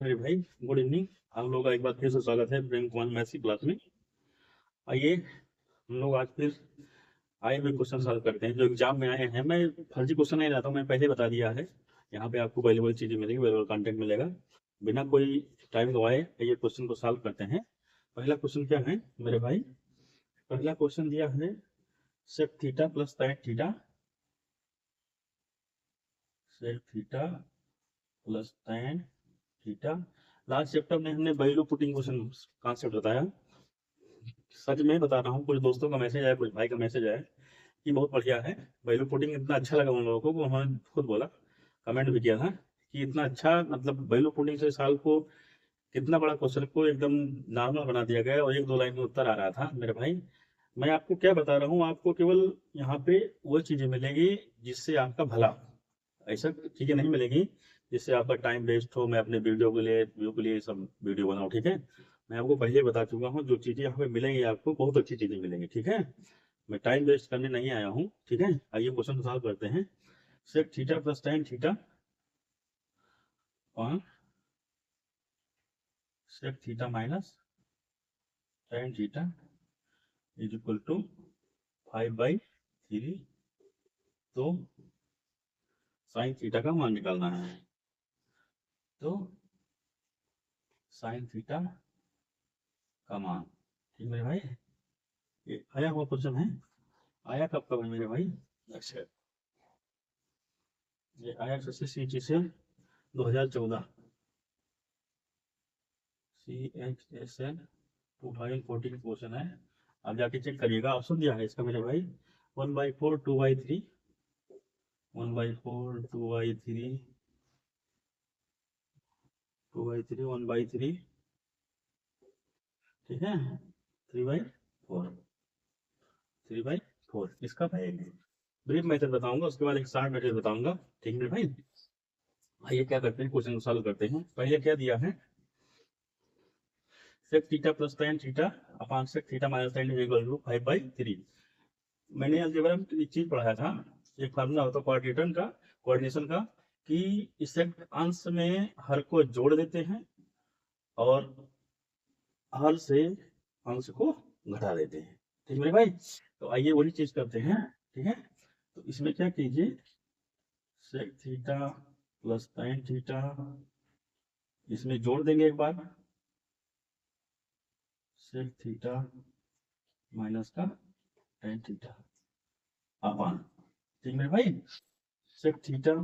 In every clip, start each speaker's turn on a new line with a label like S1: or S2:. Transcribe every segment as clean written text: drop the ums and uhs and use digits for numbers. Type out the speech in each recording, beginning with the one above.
S1: अरे भाई, good evening. आप लोगों का एक बार फिर से स्वागत है प्रेम कुमार मैथ्स की क्लास में। आइए हम लोग आज फिर आए हुए क्वेश्चन सॉल्व करते हैं जो एग्जाम में आए हैं। मैं फर्जी क्वेश्चन नहीं लाता हूँ, मैं पहले बता दिया है। यहाँ पे आपको वैल्यूबल चीजें मिलेगी, वैल्यूबल कंटेंट मिलेगा। बिना कोई टाइम गवाए ये क्वेश्चन को सॉल्व करते हैं। पहला क्वेश्चन क्या है मेरे भाई? पहला क्वेश्चन दिया है sec theta plus tan theta, sec theta plus tan theta. Last chapter में हमने वैल्यू पुटिंग क्वेश्चन कॉन्सेप्ट बताया। सच में बता रहा हूँ, कुछ दोस्तों का मैसेज आया, कुछ भाई का मैसेज आया कि बहुत बढ़िया है वैल्यू पुटिंग। इतना अच्छा लगा उन लोगों को, उन्होंने खुद बोला, कमेंट भी किया था कि इतना अच्छा, मतलब वैल्यू पुटिंग से साल को कितना बड़ा क्वेश्चन को एकदम नॉर्मल बना दिया गया और एक दो लाइन में उत्तर आ रहा था। मेरे भाई, मैं आपको क्या बता रहा हूँ, आपको केवल यहाँ पे वो चीजें मिलेगी जिससे आपका भला। ऐसा चीजें नहीं मिलेगी जिससे आपका टाइम वेस्ट हो। मैं अपने वीडियो के लिए व्यू के लिए सब वीडियो बनाऊँ, ठीक है? मैं आपको पहले बता चुका हूँ, जो चीजें यहाँ पे मिलेंगी आपको बहुत अच्छी चीजें मिलेंगी, ठीक है? मैं टाइम वेस्ट करने नहीं आया हूँ, ठीक है? आइए क्वेश्चन सॉल्व करते हैं। Sec theta plus tan theta और sec theta minus tan theta is equal to 5/3। तो साइन थीटा का मान निकालना है। तो साइन थीटा का मान, ठीक मेरे भाई? ये आया हुआ क्वेश्चन है। आया कब कब है मेरे भाई? अच्छा, ये आया SSC से 2014, CHSL 2014 क्वेश्चन है। आप जाके चेक करिएगा, ऑप्शन दिया है इसका मेरे भाई। 1/4 2/3, 1/4 2/3, 2/3 1/3, ठीक है? 3/4, 3/4 इसका भाई ब्रीफ मेथड बताऊंगा, उसके बाद एक शॉर्ट मेथड बताऊंगा, ठीक है भाई? आइए क्या करते हैं, क्वेश्चन को सॉल्व करते हैं। पहले क्या दिया है? Sec theta plus tan theta upon sec theta minus tan equal to 5/3। मैंने अलजेब्रा में एक चीज पढ़ाया था, एक फार्मूला होता है कोऑर्डिनेशन का, कि इससे अंश में हर को जोड़ देते हैं और हर से अंश को घटा देते हैं, ठीक है मेरे भाई? तो आइए वही चीज करते हैं, ठीक है? तो इसमें क्या कीजिए, sec theta plus tan theta, इसमें जोड़ देंगे एक बार, सेक थीटा माइनस का tan थीटा अपॉन, ठीक है मेरे भाई? Sec theta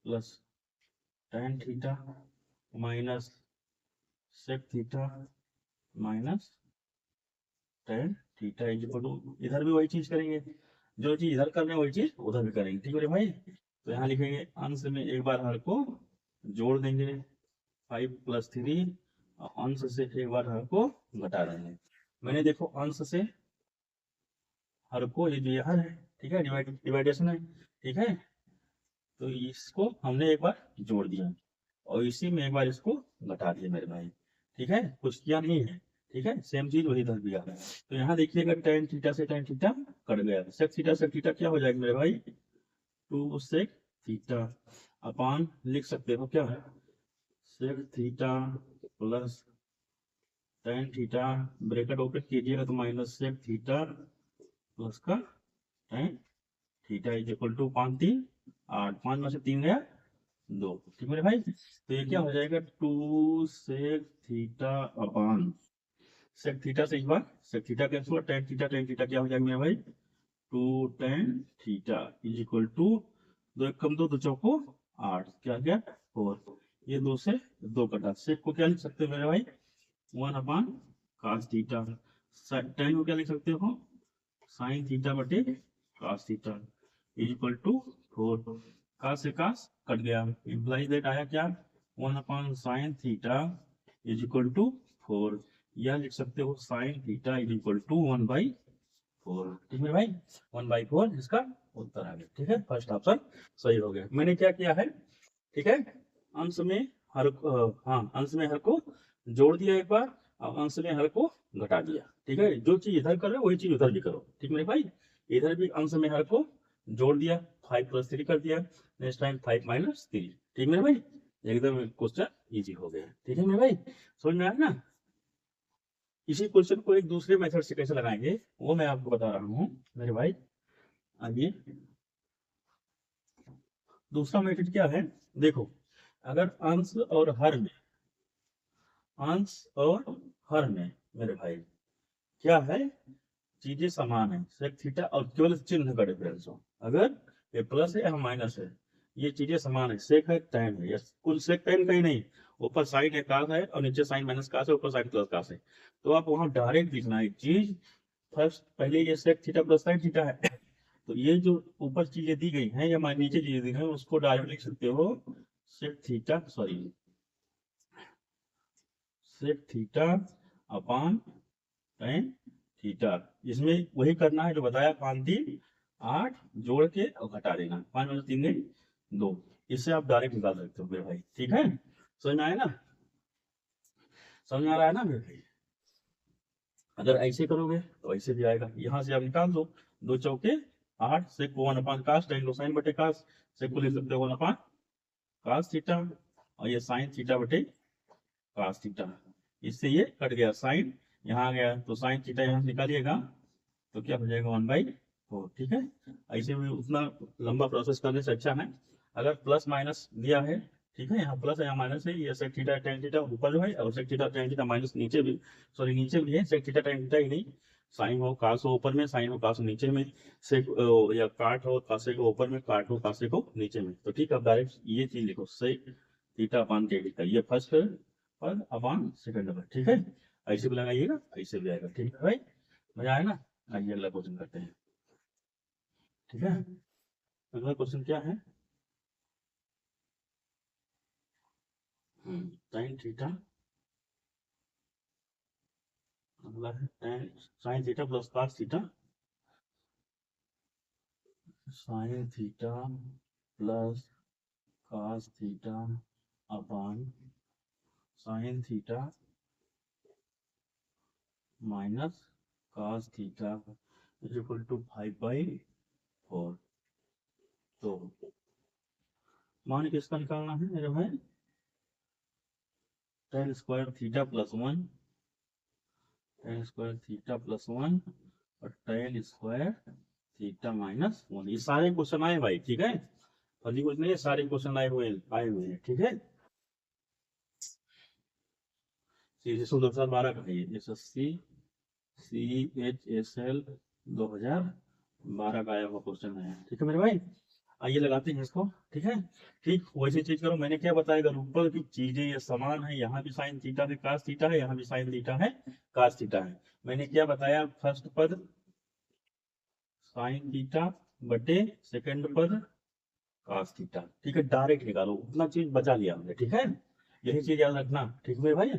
S1: plus tan theta minus sec theta minus tan theta is equal to, इधर भी वही चीज करेंगे, जो चीज इधर कर रहे हैं वही चीज उधर भी करेंगे, ठीक है मेरे भाई? तो यहाँ लिखेंगे अंश में एक बार हर को जोड़ देंगे 5+3, और अंश से एक बार हर को घटा देंगे। मैंने देखो अंश से हर को, ये जो हर है, ठीक है, डिवाइडेशन है, ठीक है? तो इसको हमने एक बार जोड़ दिया और इसी में एक बार इसको घटा दिया मेरे भाई, ठीक है? कुछ किया नहीं है, ठीक है? सेम चीज वही इधर भी आ रहा है। तो यहाँ देखिएगा tan थीटा से tan थीटा कट गया, सेक थीटा क्या हो जाएगा मेरे भाई? 2 सेक थीटा अपान, लिख सकते हो क्या है, sec theta plus tan theta, bracket open कीजिएगा तो माइनस सेक थीटा प्लस का tan theta is equal to 5×3 = 8, 5 में से 3 गया 2, ठीक है भाई? तो ये क्या हो जाएगा, 2 सेक थीटा अपान सेक थीटा से एक बार सेक थीटा कैंसिल हुआ, tan थीटा क्या हो जाएगा मेरा भाई? 2 tan theta is equal to, 2 1 कम 2 2 चौको 8, क्या गया 4। ये 2 से 2 कटा, सेक को क्या लिख सकते हो मेरे भाई? 1/cos theta. tan को क्या लिख सकते हो? sin थीटा बटे cos theta is equal to 4। cos से cos कट गया, इम्प्लाइज दैट आया क्या? 1/sin theta is equal to 4। यह लिख सकते हो sin theta is equal to 1/4, ठीक है भाई? 1/4 इसका उत्तर आ गया, ठीक है? फर्स्ट ऑप्शन सही हो गया। मैंने क्या किया है, ठीक है, अंश में हाँ, अंश में हर को जोड़ दिया एक बार और अंश में हर को घटा दिया, ठीक है? जो चीज इधर कर रहे हो वही चीज उधर भी करो, ठीक है मेरे भाई? इधर भी अंश में हर को जोड़ दिया, 5+3 कर दिया, नेक्स्ट टाइम 5 - 3, ठीक है मेरे भाई? एकदम क्वेश्चन इजी हो गया। ठीक है मेरे भाई, समझ में आया ना। इसी क्वेश्चन को एक दूसरे मेथड से कैसे लगाएंगे वो मैं आपको बता रहा हूँ मेरे भाई। आइए, दूसरा मेथड क्या है, देखो, अगर अंश और हर में मेरे भाई क्या है, चीजें समान है, सेक थीटा, और केवल चिन्ह का डिफरेंस हो। अगर ये प्लस है या माइनस है, ये चीजें समान है, सेक है टैन है, या कुल सेक टैन कहीं नहीं, ऊपर साइन है कास है और नीचे साइन माइनस कास है, ऊपर साइन प्लस कास है, तो आप वहां डायरेक्ट लिखना है चीज। फर्स्ट पहले ये sec theta plus sine theta है, तो ये जो ऊपर चीजें दी गई हैं या नीचे चीजें दी गई हैं उसको डायरेक्ट लिख सकते हो sec theta, sorry sec theta upon tan theta. इसमें वही करना है जो बताया, 5 3 8 जोड़ के और घटा देना, 5 में 3 2, इससे आप डायरेक्ट निकाल सकते हो मेरे भाई। ठीक है, समझ में आया ना, समझ में आ रहा है ना मेरे भाई। अगर ऐसे करोगे तो ऐसे भी आएगा, यहाँ से आप निकाल दो, 2 चौके 8, सेक को 1 कास, टैन को साइन बटे कास, सेक को लिख सकते हो 1 कास थीटा, और ये साइन थीटा बटे कास थीटा। इससे ये कट गया, साइन यहाँ आ गया तो साइन थीटा यहाँ से निकालिएगा तो क्या हो जाएगा 1/4। ठीक है, ऐसे में उतना लंबा प्रोसेस करने से अच्छा है अगर प्लस माइनस दिया है, ठीक है, यहाँ प्लस है यहाँ माइनस है, ये सेक थीटा टैन थीटा ऊपर जो है और sec theta tan theta minus नीचे भी, सॉरी नीचे भी है, सेक थीटा टैन थीटा ही नहीं, साइन हो कास हो ऊपर में, साइन हो कास हो नीचे में, सेक या काट हो कासे को ऊपर में, काट हो कासे को नीचे में। तो ठीक है, अब डायरेक्ट ये चीज लिखो, sec theta upon tan theta, ये फर्स्ट पर अपान सेकंड पर। ठीक है, ऐसे भी लगाइएगा ऐसे भी आएगा। ठीक है भाई, मजा आया ना। आइए अगला क्वेश्चन करते हैं। ठीक है, अगला क्वेश्चन क्या है, साइन थीटा, अगला है tan sine theta plus cos theta, sine theta plus cos theta upon sine theta minus cos theta is equal to 5/4। तो मान किसका निकालना है मेरे भाई, tan square theta plus 1, tan square theta plus 1 और tan स्क्वायर थीटा माइनस 1। ये सारे क्वेश्चन आए भाई, ठीक है, फर्जी कुछ नहीं है, सारे क्वेश्चन आए हुए हैं। ठीक है, सीरीज 2012 का है ये, SSC CHSL 2012 का आया हुआ क्वेश्चन है। ठीक है मेरे भाई, आइए लगाते हैं इसको। ठीक है, ठीक वैसे चीज करो, मैंने क्या बताया, अगर ऊपर की चीजें ये समान है, यहाँ भी साइन थीटा है कास थीटा है, यहाँ भी साइन थीटा है कास थीटा है, मैंने क्या बताया, फर्स्ट पद साइन थीटा बटे सेकंड पद कास थीटा। ठीक है, डायरेक्ट निकालो, उतना चीज बचा लिया हमने। ठीक है, यही चीज याद रखना। ठीक है भाई,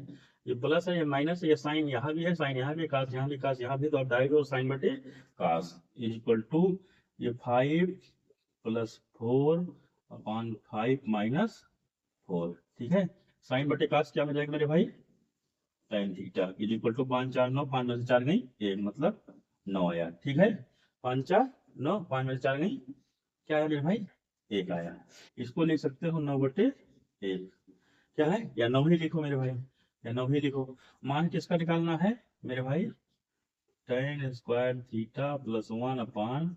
S1: ये प्लस है ये माइनस है, ये साइन यहाँ भी है, साइन यहाँ भी, कास यहाँ भी, कास यहाँ भी, तो आप डायरेक्ट साइन बटे कास इज इक्वल टू ये 5 + 4 अपान 5 - 4। ठीक है, साइन बटे कास क्या हो जाएगा मेरे भाई, tan theta is equal to 5 4 9, 5 में से 4 गई 1, मतलब 9 आया। ठीक है, 5 4 9, 5 में से 4 गई, क्या है मेरे भाई 1 आया। इसको लिख सकते हो 9/1, क्या है, या 9 ही लिखो मेरे भाई, या 9 ही लिखो। मान किसका निकालना है मेरे भाई, tan square theta plus 1 upon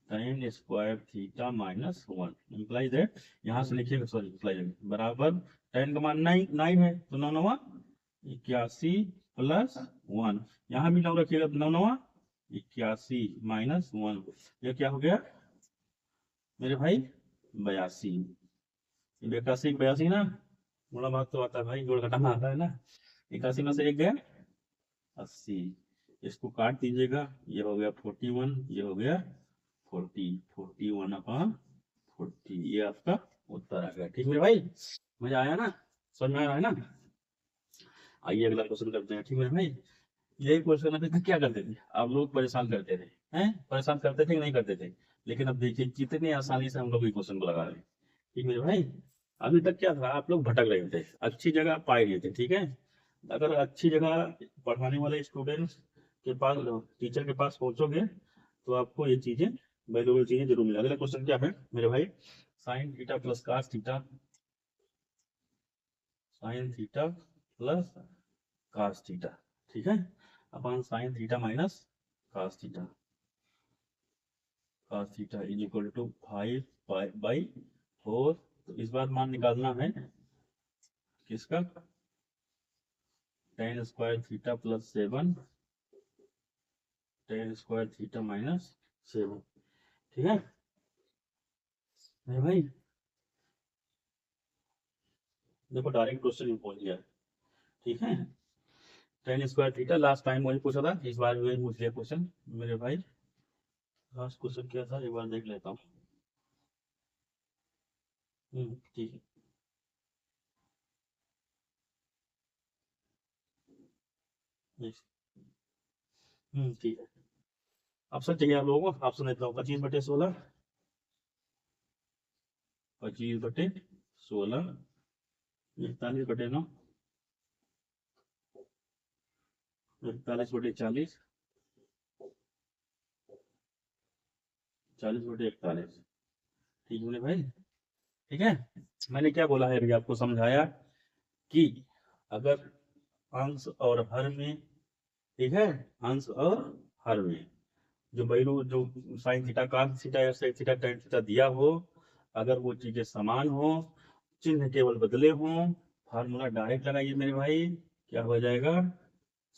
S1: tan square theta minus 1 imply that, यहाँ से लिखिएगा, सॉरी इम्प्लाई बराबर tan का मान 9 है, तो 9 9 81 + 1, यहाँ भी 9 रखिएगा, तो 9 9 81 - 1, ये क्या हो गया मेरे भाई 82। 81 82 ना, बड़ा भाग तो आता है भाई, जोड़ घटाना आता है ना, 81 में से 1 गया 80, इसको काट दीजिएगा, ये हो गया 41, ये हो गया 41/40, ये आपका उत्तर आ गया। ठीक है भाई, मजा आया ना, समझ में आ रहा है ना। आइए अगला क्वेश्चन करते हैं। ठीक है भाई, यही क्वेश्चन अभी तक क्या करते थे आप लोग, परेशान करते थे, हैं परेशान करते थे कि नहीं करते थे, लेकिन अब देखिए कितनी आसानी से हम लोग ये क्वेश्चन को लगा रहे हैं। ठीक है भाई, अभी तक क्या था, आप लोग भटक रहे थे, अच्छी जगह पाए नहीं थे। ठीक है, अगर अच्छी जगह पढ़ाने वाले स्टूडेंट्स के पास, टीचर के पास पहुंचोगे तो आपको ये चीजें, वैल्यूबल चीजें जरूर मिलेगी। अगला क्वेश्चन क्या है मेरे भाई, sine theta plus cos theta sine theta plus cos theta, ठीक है, अपन sine theta minus cos theta, cos theta is equal to 5/4। तो इस बार मान निकालना है किसका, tan square theta plus 7, tan square theta minus 7, ठीक है भाई। देखो डायरेक्ट क्वेश्चन पहुंच गया, ठीक है। tan square theta last time वही पूछा था, इस बार वही पूछ लिया क्वेश्चन मेरे भाई। लास्ट क्वेश्चन क्या था एक बार देख लेता हूँ। ठीक है। ठीक है। ऑप्शन चाहिए आप लोगों को, ऑप्शन देता हूँ 25/16, 25/16, 41/9, 41/40, 40/41, ठीक है भाई, ठीक है। मैंने क्या बोला है अभी आपको समझाया कि अगर अंश और हर में, ठीक है, अंश और हर में जो वैल्यू जो साइन थीटा कॉस थीटा या सेक थीटा tan थीटा दिया हो, अगर वो चीजें समान हो, चिन्ह केवल बदले हो, फार्मूला डायरेक्ट लगाइए मेरे भाई, क्या हो जाएगा,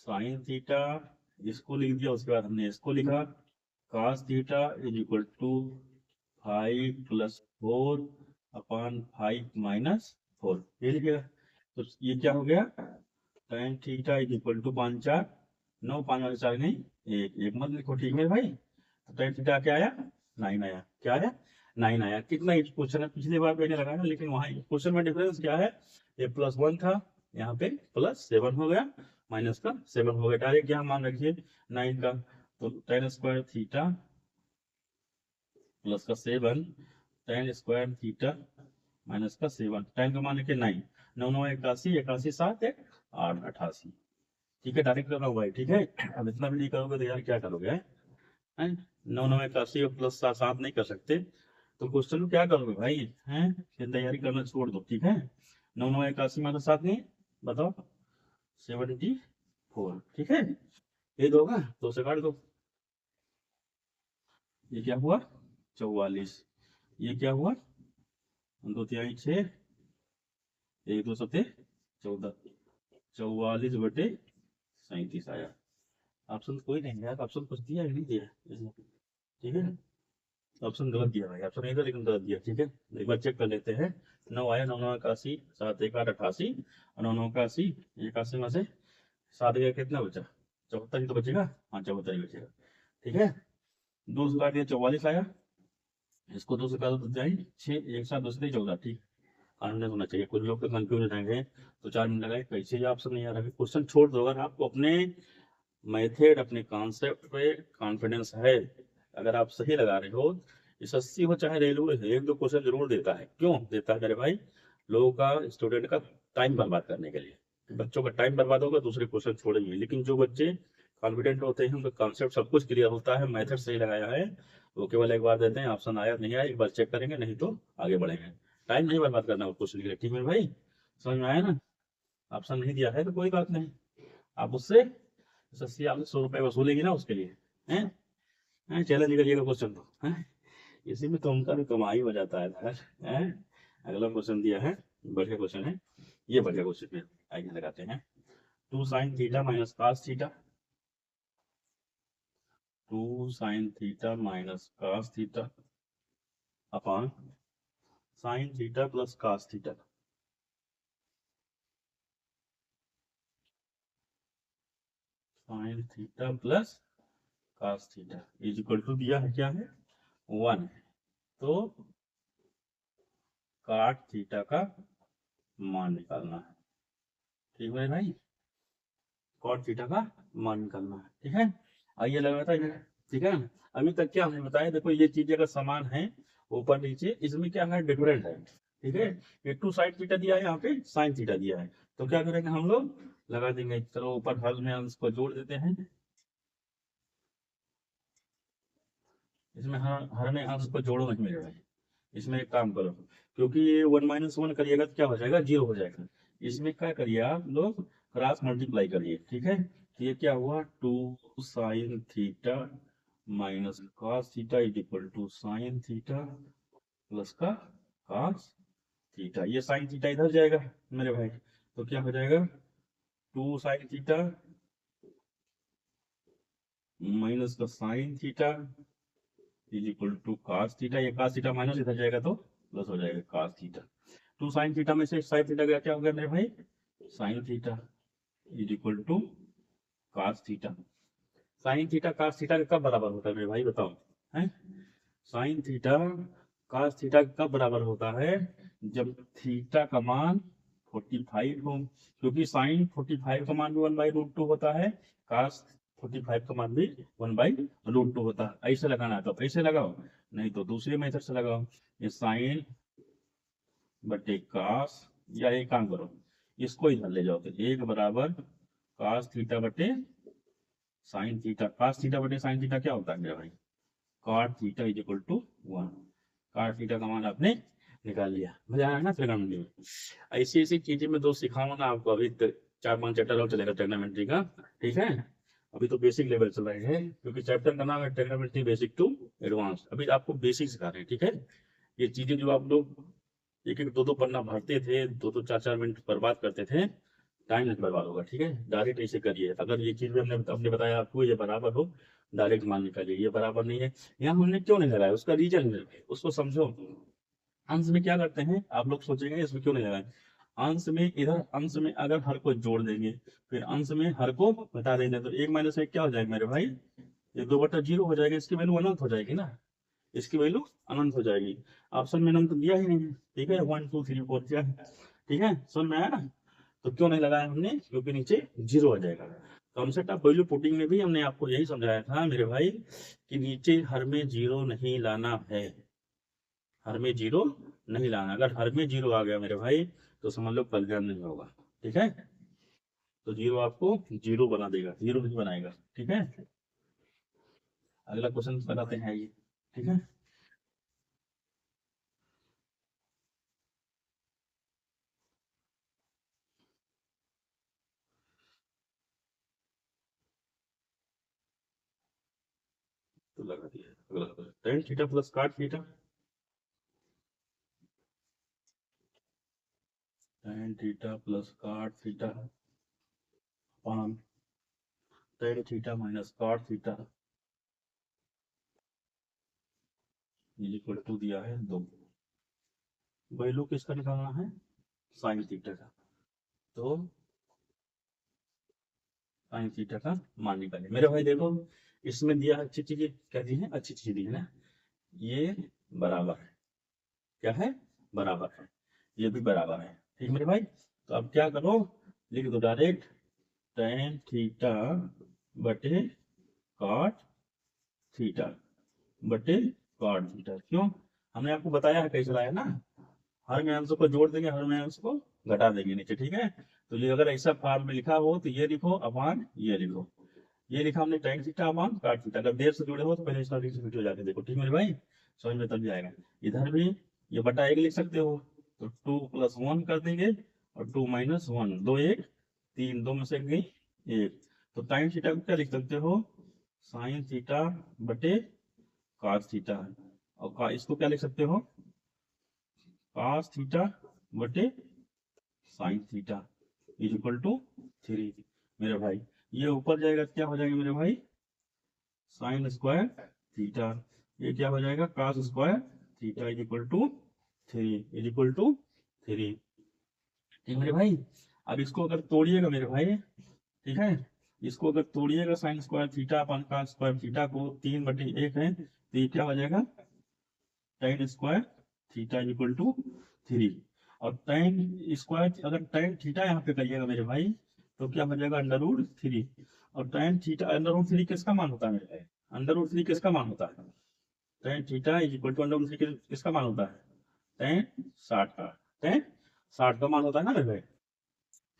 S1: साइन थीटा, इसको लिख दिया, उसके बाद हमने इसको लिखा, cos theta is equal to 5+4/5 ये लिखेगा। तो ये क्या हो गया, tan theta is equal to 5×4, 9, 5 नहीं, एक मत लिखो, ठीक है भाई। तो tan थीटा क्या आया, 9 आया, क्या आया, 9 आया। कितना ही क्वेश्चन है, पिछली बार मैंने लगाया, लेकिन वहाँ क्वेश्चन में डिफरेंस क्या है, ये +1 था, यहाँ पे +7 हो गया, माइनस का 7 हो गया, डायरेक्ट यहाँ मान रखिए 9 का। तो tan स्क्वायर थीटा प्लस का 7, tan स्क्वायर थीटा माइनस का 7, tan का मान रखिए 9, 9 9 81, 81 7 1 8 88, ठीक है, डायरेक्ट कर रहा हूँ भाई, ठीक है। अब इतना भी नहीं करोगे तो यार क्या करोगे, हैं 9 9 81 और प्लस 7 नहीं कर सकते, तो क्वेश्चन क्या करोगे भाई, हैं फिर तैयारी करना छोड़ दो, ठीक है। 9 9 81 में तो 7 नहीं, बताओ 74, ठीक है, ये दो होगा, 2 से काट दो, ये क्या हुआ 44, ये क्या हुआ 2 तिहाई 6, 1 2 सत्ते 14, 44/37 आया। ऑप्शन कोई नहीं यार, ऑप्शन कुछ दिया ही नहीं दिया इसमें, ठीक है, ऑप्शन गलत दिया भाई, ऑप्शन नहीं था लेकिन गलत दिया, ठीक है। एक बार चेक कर लेते हैं, 9 आया, 9 9 81, 7 1 8 88, और 9 9 81, 81 में से 7 गया, कितना बचा, 74 ही तो बचेगा, हाँ 74 ही बचेगा, ठीक है। 2 से काट दिया 44 आया, इसको 2 से काट दो जाए 6, एक साथ 2 से 14, ठीक, आनंद होना चाहिए। कुछ लोग तो कंफ्यूज रहेंगे, तो 4 मिनट लगाए, कैसे ये ऑप्शन नहीं आ रहा है, क्वेश्चन छोड़ दो, अगर आपको अपने मेथड अपने कॉन्सेप्ट पे कॉन्फिडेंस है, अगर आप सही लगा रहे हो, एसएससी हो चाहे रेलवे, एक दो क्वेश्चन जरूर देता है, क्यों देता है मेरे भाई, लोगों का, स्टूडेंट का टाइम बर्बाद करने के लिए, बच्चों का टाइम बर्बाद होगा, दूसरे क्वेश्चन छोड़ेंगे, लेकिन जो बच्चे कॉन्फिडेंट होते हैं, उनका कॉन्सेप्ट सब कुछ क्लियर होता है, मेथड सही लगाया है, वो केवल एक बार देते हैं, ऑप्शन आया नहीं आया एक बार चेक करेंगे, नहीं तो आगे बढ़ेंगे, टाइम नहीं बर्बाद करना वो क्वेश्चन के लिए, ठीक है भाई, समझ में आया ना। ऑप्शन नहीं दिया है तो कोई बात नहीं, आप उससे एसएससी आपसे 100 रुपए वसूलेगी ना, उसके लिए हैं चैलेंज करिएगा क्वेश्चन तो, हैं इसी में तो उनका भी कमाई हो जाता है यार, हैं। अगला क्वेश्चन दिया है, बढ़िया क्वेश्चन है, ये बढ़िया क्वेश्चन है, आइए लगाते हैं, 2 sin theta minus cos theta, 2 sin theta minus cos theta upon sin theta plus cos theta, sin theta plus cos theta is equal to दिया है क्या है 1, तो cot थीटा का मान निकालना है, ठीक है भाई, cot थीटा का मान निकालना है, ठीक है। आइए लगाता है, ठीक है। अभी तक क्या हमने बताया, देखो ये चीजें अगर समान है ऊपर नीचे, इसमें क्या है डिफरेंट है, ठीक है। ये 2 sin थीटा दिया है, यहाँ पे sin थीटा दिया है, तो क्या करेंगे हम लोग लगा देंगे, चलो ऊपर हर में अंश को जोड़ देते हैं, इसमें हर में अंश को जोड़ो नहीं मेरे भाई, इसमें एक काम करो, क्योंकि ये 1 - 1 करिएगा तो क्या हो जाएगा 0 हो जाएगा, इसमें क्या करिए आप लोग, क्रॉस मल्टीप्लाई करिए, ठीक है। तो ये क्या हुआ, 2 sine theta minus cos theta is equal to sine theta plus का कॉस थीटा। ये साइन थीटा इधर जाएगा मेरे भाई, तो क्या हो जाएगा, 2 साइन थीटा माइनस का sine theta is equal to cos theta. ये कॉस थीटा माइनस इधर जाएगा तो प्लस हो जाएगा कॉस थीटा। 2 साइन थीटा में से साइन थीटा का क्या हो गया मेरे भाई, sine theta is equal to cos theta. Sine theta cos theta का कब बराबर होता है मेरे भाई बताओ, है साइन थीटा कॉस थीटा कब बराबर होता है, जब थीटा का मान 45 हो, क्योंकि साइन 45 का मान भी 1/√2 होता है, कॉस 45 का मान भी 1/√2 होता है। ऐसे लगाना है तो ऐसे लगाओ, नहीं तो दूसरे मेथड से लगाओ। ये साइन बटे कॉस, या एक काम करो, इसको इधर ले जाओ, तो एक बराबर कॉस थीटा बटे साइन थीटा। कॉस थीटा बटे साइन थीटा क्या होता है मेरा भाई, cot theta is equal to 1। Cot theta का मान आपने निकाल लिया। मजा आया ना ट्रिग्नोमेट्री में। ऐसी ऐसी चीजें मैं दो सिखाऊंगा ना आपको, अभी 4-5 चैप्टर और चलेगा ट्रिग्नोमेट्री का, ठीक है। अभी तो बेसिक लेवल चल रहे हैं, क्योंकि चैप्टर का नाम है ट्रिग्नोमेट्री बेसिक टू एडवांस। अभी आपको बेसिक सिखा रहे हैं, ठीक है। ये चीजें जो आप लोग एक एक दो दो पन्ना भरते थे, 2-2 4-4 मिनट बर्बाद करते थे, टाइम नहीं बर्बाद होगा, ठीक है। डायरेक्ट ऐसे करिए, अगर ये चीज भी हमने बताया आपको ये बराबर हो, डायरेक्ट मान निकालिए ये बराबर नहीं है। यहाँ हमने क्यों नहीं लगाया, उसका रीजन है, उसको समझो। अंश में क्या करते हैं आप लोग सोचेंगे इसमें क्यों नहीं लगाए, अंश में इधर अंश में अगर हर को जोड़ देंगे, फिर अंश में हर को घटा देंगे, तो 1 - 1 क्या हो जाएगा मेरे भाई, ये 2/0 हो जाएगा, इसकी वैल्यू अनंत हो जाएगी ना, इसकी वैल्यू अनंत हो जाएगी। ऑप्शन में अनंत दिया ही नहीं है, ठीक है। 1 2 3 4 क्या है, ठीक है, समझ में आया ना। तो क्यों नहीं लगाया हमने, क्योंकि नीचे 0 आ जाएगा। कॉन्सेप्ट ऑफ वैल्यू पुटिंग में भी हमने आपको यही समझाया था मेरे भाई, कि नीचे हर में 0 नहीं लाना है, हर में 0 नहीं लाना। अगर हर में 0 आ गया मेरे भाई तो समझ लो कल्याण नहीं होगा, ठीक है। तो 0 आपको 0 बना देगा, 0 नहीं बनाएगा, ठीक है। अगला क्वेश्चन बताते हैं ये, ठीक है। तो लगा दिया अगला, tan theta plus cot theta, tan theta plus cot theta upon tan theta minus cot theta is equal to दिया है 2। वैल्यू किसका निकालना है, साइन थीटा का। तो साइन थीटा का मान निकालिए मेरे भाई। देखो इसमें दिया है, अच्छी चीज क्या दी है, अच्छी चीज दी है ना, ये बराबर है, क्या है, बराबर है, ये भी बराबर है, ठीक मेरे भाई। तो अब क्या करो, लिख दो डायरेक्ट, tan थीटा बटे cot थीटा बटे cot थीटा। क्यों, हमने आपको बताया है कैसे लाया ना, हर में अंश को जोड़ देंगे, हर में अंश को घटा देंगे नीचे, ठीक है। तो ये अगर ऐसा फॉर्म में लिखा हो तो ये लिखो अपान ये लिखो, ये लिखा हमने tan theta upon cot theta. अगर देर से जुड़े हो तो पहले इसका वीडियो जाके देखो, ठीक मेरे भाई, समझ में तब जाएगा। इधर भी ये बटा 1 लिख सकते हो, तो 2 + 1 कर देंगे, और 2 - 1 2 1 3, 2 में से गई 1। तो tan थीटा को क्या लिख सकते हो, साइन थीटा बटे cos थीटा, और इसको क्या लिख सकते हो, cos थीटा बटे sine theta is equal to 3 मेरे भाई। ये ऊपर जाएगा क्या हो जाएगा मेरे भाई, साइन स्क्वायर थीटा, ये क्या हो जाएगा, cos square theta is equal to 3 is equal to 3, ठीक मेरे भाई। अब इसको अगर तोड़िएगा मेरे भाई, ठीक है, इसको अगर तोड़िएगा sine square theta upon cos square theta को, 3/1 है, तो ये क्या हो जाएगा, tan square theta equal to 3। और tan स्क्वायर अगर tan थीटा यहाँ पे करिएगा मेरे भाई, तो क्या हो जाएगा, √3। और tan थीटा √3 किसका मान होता है मेरे भाई, √3 किसका मान होता है, tan theta is equal to √3 किसका मान होता है, tan 60 का, tan 60 का मान होता है ना मेरे भाई।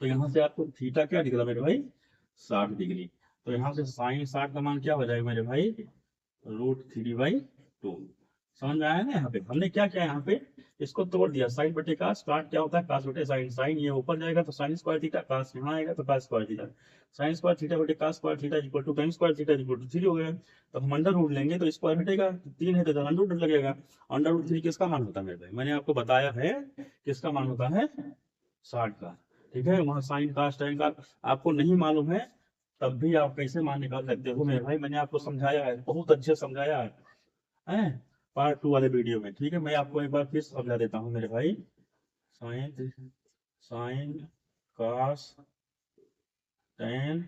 S1: तो यहाँ से आपको थीटा क्या दिख रहा मेरे भाई, 60 डिग्री। तो यहाँ से साइन 60 का मान क्या हो जाएगा मेरे भाई, √3/2। समझ में आया ना? यहाँ पे हमने क्या किया, यहाँ पे इसको तोड़ दिया, साइन बटे कास, काट क्या होता है कास बटे साइन, साइन ये ऊपर जाएगा तो साइन स्क्वायर थीटा, कास यहाँ आएगा तो cos square theta, sine square theta बटे cos square theta equal to tan square theta equal to 3 हो गया। तो हम अंडर रूट लेंगे तो स्क्वायर हटेगा, 3 है तो अंडर रूट लगेगा। अंडर रूट 3 किसका मान होता है मेरे भाई? मैंने आपको बताया है किसका मान होता है, 60 का। ठीक है, वहाँ साइन कास tan का आपको नहीं मालूम है तब भी आप कैसे मान निकाल सकते हो मेरे भाई, मैंने आपको समझाया है, बहुत अच्छे समझाया है पार्ट 2 वाले वीडियो में। ठीक है, मैं आपको एक बार फिर समझा देता हूँ मेरे भाई। साइन साइन कास tan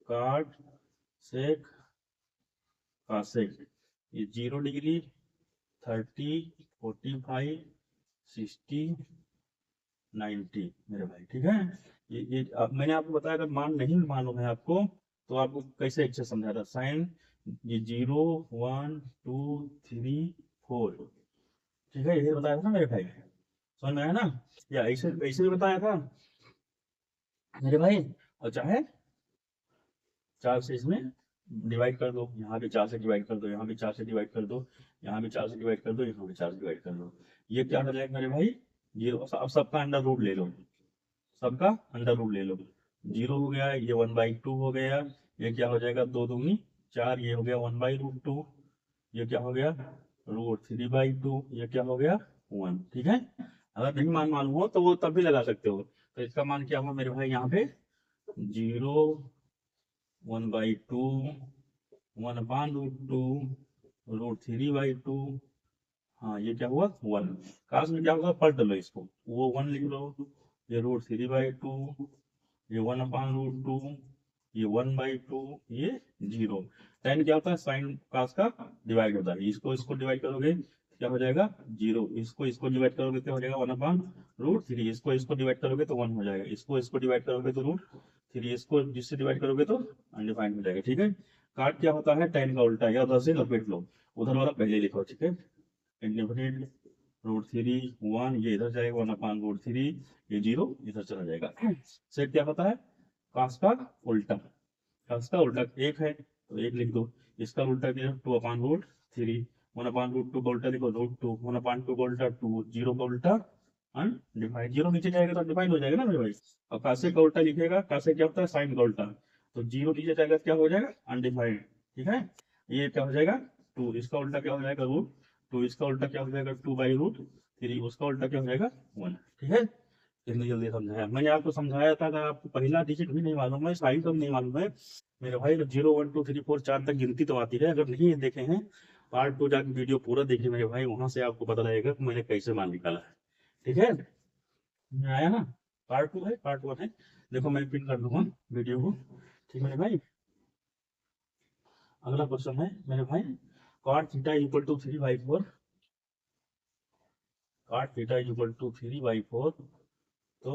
S1: काट सेक कासेक, ये 0 डिग्री 30 45 60 90 मेरे भाई। ठीक है, ये अब मैंने आपको बताया अगर मान नहीं मालूम है आपको तो आपको कैसे अच्छे समझा था। साइन ये 0 1 2 3 4, ठीक है, यही बताया था ना मेरे भाई, समझ में आया ना? या ऐसे ऐसे भी बताया था मेरे भाई। और चाहे 4 से इसमें डिवाइड कर दो, यहाँ भी 4 से डिवाइड कर दो, यहाँ भी 4 से डिवाइड कर दो, यहाँ भी 4 से डिवाइड कर दो, यहाँ भी 4 से डिवाइड कर दो, ये क्या हो जाएगा मेरे भाई, ये अब सबका अंडर रूट ले लो, सबका अंडर रूट ले लो। 0 हो गया, ये 1/2 हो गया, ये क्या हो जाएगा 2 दूनी 4, ये हो गया 1/√2, ये क्या हो गया √3/2, ये क्या हो गया 1। ठीक है, अगर नहीं मान मालूम हो तो वो तब भी लगा सकते हो। तो इसका मान क्या हुआ मेरे भाई, यहाँ पे 0 1/2 1/√2 √3/2, हाँ ये क्या हुआ 1। काश में क्या होगा पलट लो इसको, वो 1 लिख लो, ये √3/2, ये 1/√2, ये 1/2, ये 0। tan क्या होता है साइन कास का डिवाइड होता है, इसको इसको डिवाइड करोगे क्या हो जाएगा 0, इसको इसको डिवाइड करोगे क्या हो जाएगा 1/√3, इसको इसको डिवाइड करोगे तो 1 हो जाएगा, इसको इसको डिवाइड करोगे तो √3, इसको जिससे डिवाइड करोगे तो अनडिफाइंड हो जाएगा। ठीक है, काट क्या होता है tan का उल्टा, या उधर से लपेट लो, उधर वाला पहले लिखो। ठीक है, इंडिफिनिट √3 1, ये इधर जाएगा 1/√3, ये 0 इधर चला जाएगा। सेट क्या होता है कास का उल्टा, कास का उल्टा 1 है तो 1 लिख दो, इसका उल्टा क्या 2/√3, 1/√2 का उल्टा लिखो √2, 1/2 का उल्टा 2, 0 का उल्टा अनडिफाइंड, 0 नीचे जाएगा तो अनडिफाइंड हो जाएगा ना मेरे भाई। और कासे का उल्टा लिखेगा, कासे क्या होता है साइन का उल्टा, तो 0 नीचे जाएगा क्या हो जाएगा अनडिफाइंड। ठीक है, ये क्या हो जाएगा 2, इसका उल्टा क्या हो जाएगा √2, इसका उल्टा क्या हो जाएगा 2/√3, उसका उल्टा क्या हो जाएगा 1। ठीक है, इतनी जल्दी समझाया मैंने आपको, समझाया था अगर आपको पहला डिजिट भी नहीं मालूम है, साइड तो नहीं मालूम है मेरे भाई, तो 0 1 2 3 4 4 तक गिनती तो आती है, अगर नहीं देखे हैं पार्ट 2 जाके वीडियो पूरा देखिए मेरे भाई, वहां से आपको पता लगेगा कि मैंने कैसे मान निकाला है। ठीक है, आया ना? पार्ट 2 है, पार्ट 1 है, देखो मैं पिन कर दूंगा वीडियो को। ठीक है मेरे भाई, अगला क्वेश्चन है मेरे भाई, cot theta equal to 3/4, cot theta equal to 3/4, तो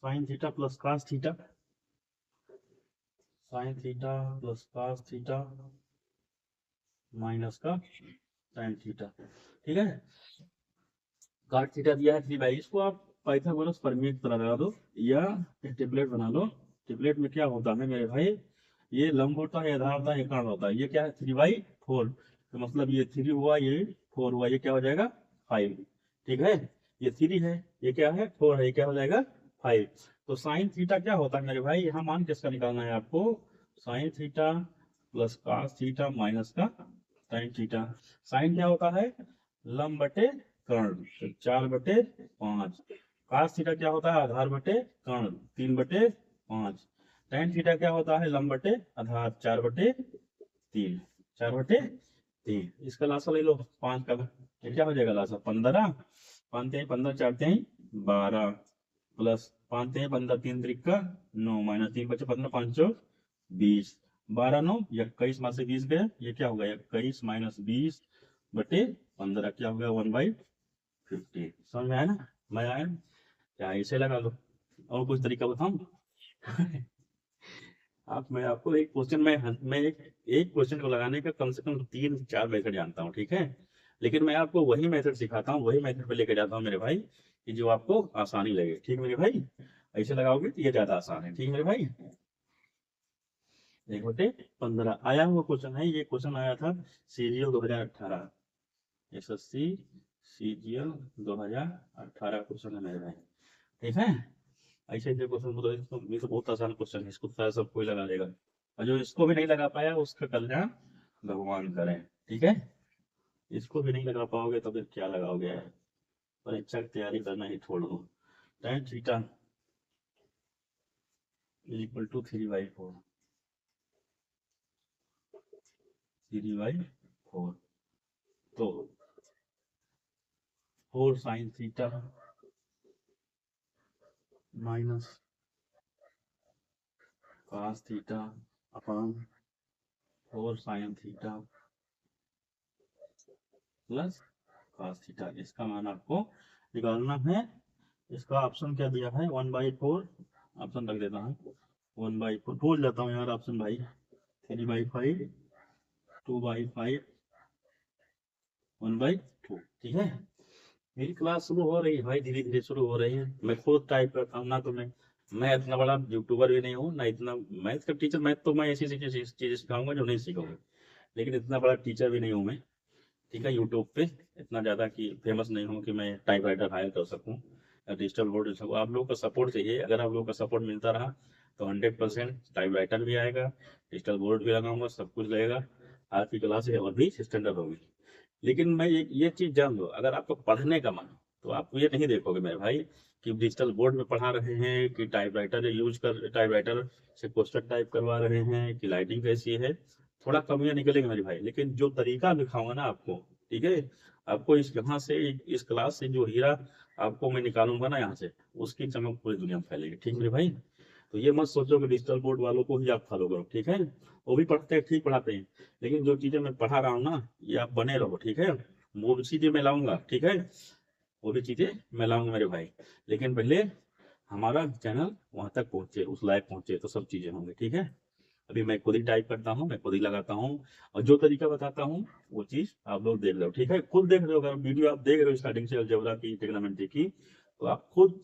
S1: sine theta plus cos theta, sine theta plus cos theta minus का साइन थीटा। ठीक है, cot थीटा दिया है 3/, इसको आप पाइथागोरस प्रमेय की तरह लगा दो या टेबलेट बना लो। टेबलेट में क्या होता है मेरे भाई, ये लंब होता है, आधार होता है, ये कर्ण होता है, ये क्या है 3/4, तो मतलब ये 3 हुआ, ये 4 हुआ, ये क्या हो जाएगा 5। ठीक है, ये 3 है, ये क्या है 4 है, ये क्या हो जाएगा 5। तो साइन थीटा क्या होता है मेरे भाई, यहाँ मान किसका निकालना है आपको, sine theta plus cos theta minus का साइन थीटा। साइन क्या होता है लंब बटे कर्ण, तो 4/5। कास थीटा क्या होता है आधार बटे कर्ण, 3/5। tan थीटा क्या होता है लंब बटे आधार, 4/3, 4/3। इसका लासा ले लो 5 का, ये क्या हो जाएगा लासा 15, 5 3 15 4 3 12 प्लस 5 3 15 3 3 9 माइनस 3 बचे 15 5 20, 12 9 21 में से 20 गए, ये क्या होगा 21 माइनस 20/15, क्या हो गया 1/50। समझ में आया ना? मैं आया क्या, इसे लगा लो, और कुछ तरीका बताऊं? मैं आपको एक क्वेश्चन मैं एक क्वेश्चन को लगाने का कम से कम 3 4 मेथड जानता हूँ। ठीक है, लेकिन मैं आपको वही मेथड सिखाता हूँ, वही मेथड पे लेके जाता हूँ मेरे भाई, कि जो आपको आसानी लगे। ठीक मेरे भाई, ऐसे लगाओगे तो ये ज्यादा आसान है। ठीक मेरे भाई, 1/15 आया हुआ क्वेश्चन है। ये क्वेश्चन आया था CGL 2018, SSC CGL 2018 क्वेश्चन है मेरे भाई। ठीक है, ऐसे ऐसे क्वेश्चन तो ये तो बहुत आसान क्वेश्चन है, इसको तो शायद सब कोई लगा देगा, और जो इसको भी नहीं लगा पाया उसका कल्याण भगवान करें। ठीक है, इसको भी नहीं लगा पाओगे तो फिर क्या लगाओगे, परीक्षा की तैयारी करना ही छोड़ दो। tan थीटा इक्वल टू 3/4, 3/4, तो 4 sin theta minus cos theta upon 4 sin theta plus cos theta, इसका मान आपको निकालना है। इसका ऑप्शन क्या दिया है, 1/4, ऑप्शन रख देता हूँ 1/4, भूल जाता हूँ यार ऑप्शन भाई, 3/5, 2/5, 1/2। ठीक है, मेरी क्लास शुरू हो रही है भाई, धीरे धीरे शुरू हो रही है। मैं खुद टाइप करता हूँ ना, तो मैं इतना बड़ा यूट्यूबर भी नहीं हूँ ना, इतना मैथ का टीचर, मैथ तो मैं ऐसी चीजें सिखाऊंगा जो नहीं सीखोगे, लेकिन इतना बड़ा टीचर भी नहीं हूँ मैं। ठीक है, यूट्यूब पे इतना ज़्यादा कि फेमस नहीं हूँ कि मैं टाइप राइटर हायर कर सकूँ या डिजिटल बोर्ड सकूँ। आप लोगों का सपोर्ट चाहिए, अगर आप लोगों का सपोर्ट मिलता रहा तो 100% टाइप राइटर भी आएगा, डिजिटल बोर्ड भी लगाऊंगा, सब कुछ लगेगा, आपकी क्लास और भी स्टैंडर्ड होगी। लेकिन मैं ये चीज़ जान लो, अगर आपको पढ़ने का मन तो आप ये नहीं देखोगे मेरे भाई कि डिजिटल बोर्ड में पढ़ा रहे हैं कि टाइप राइटर से क्वेश्चन टाइप करवा रहे हैं कि लाइटिंग कैसी है, थोड़ा कमियां निकलेंगे मेरे भाई, लेकिन जो तरीका दिखाऊंगा ना आपको, ठीक है, आपको इस यहाँ से इस क्लास से जो हीरा आपको मैं निकालूंगा ना यहाँ से, उसकी चमक पूरी दुनिया में फैलेगी। ठीक मेरे भाई, तो ये मत सोचो कि डिजिटल बोर्ड वालों को ही आप फॉलो करो। ठीक है, वो भी पढ़ते हैं, ठीक पढ़ाते हैं, लेकिन जो चीजें मैं पढ़ा रहा हूँ ना, ये आप बने रहो। ठीक है, वो भी चीजें मैं लाऊंगा। ठीक है, वो भी चीजें मैं लाऊंगा मेरे भाई, लेकिन पहले हमारा चैनल वहां तक पहुंचे, उस लायक पहुंचे, तो सब चीजें होंगी। ठीक है, अभी मैं खुद ही टाइप करता हूँ, मैं खुद ही लगाता हूँ, और जो तरीका बताता हूँ वो चीज आप लोग देख रहे हो। ठीक है, खुद देख रहे हो, अगर वीडियो आप देख रहे हो स्टार्टिंग से अलजेब्रा की, ट्रिग्नोमेट्री की, तो आप खुद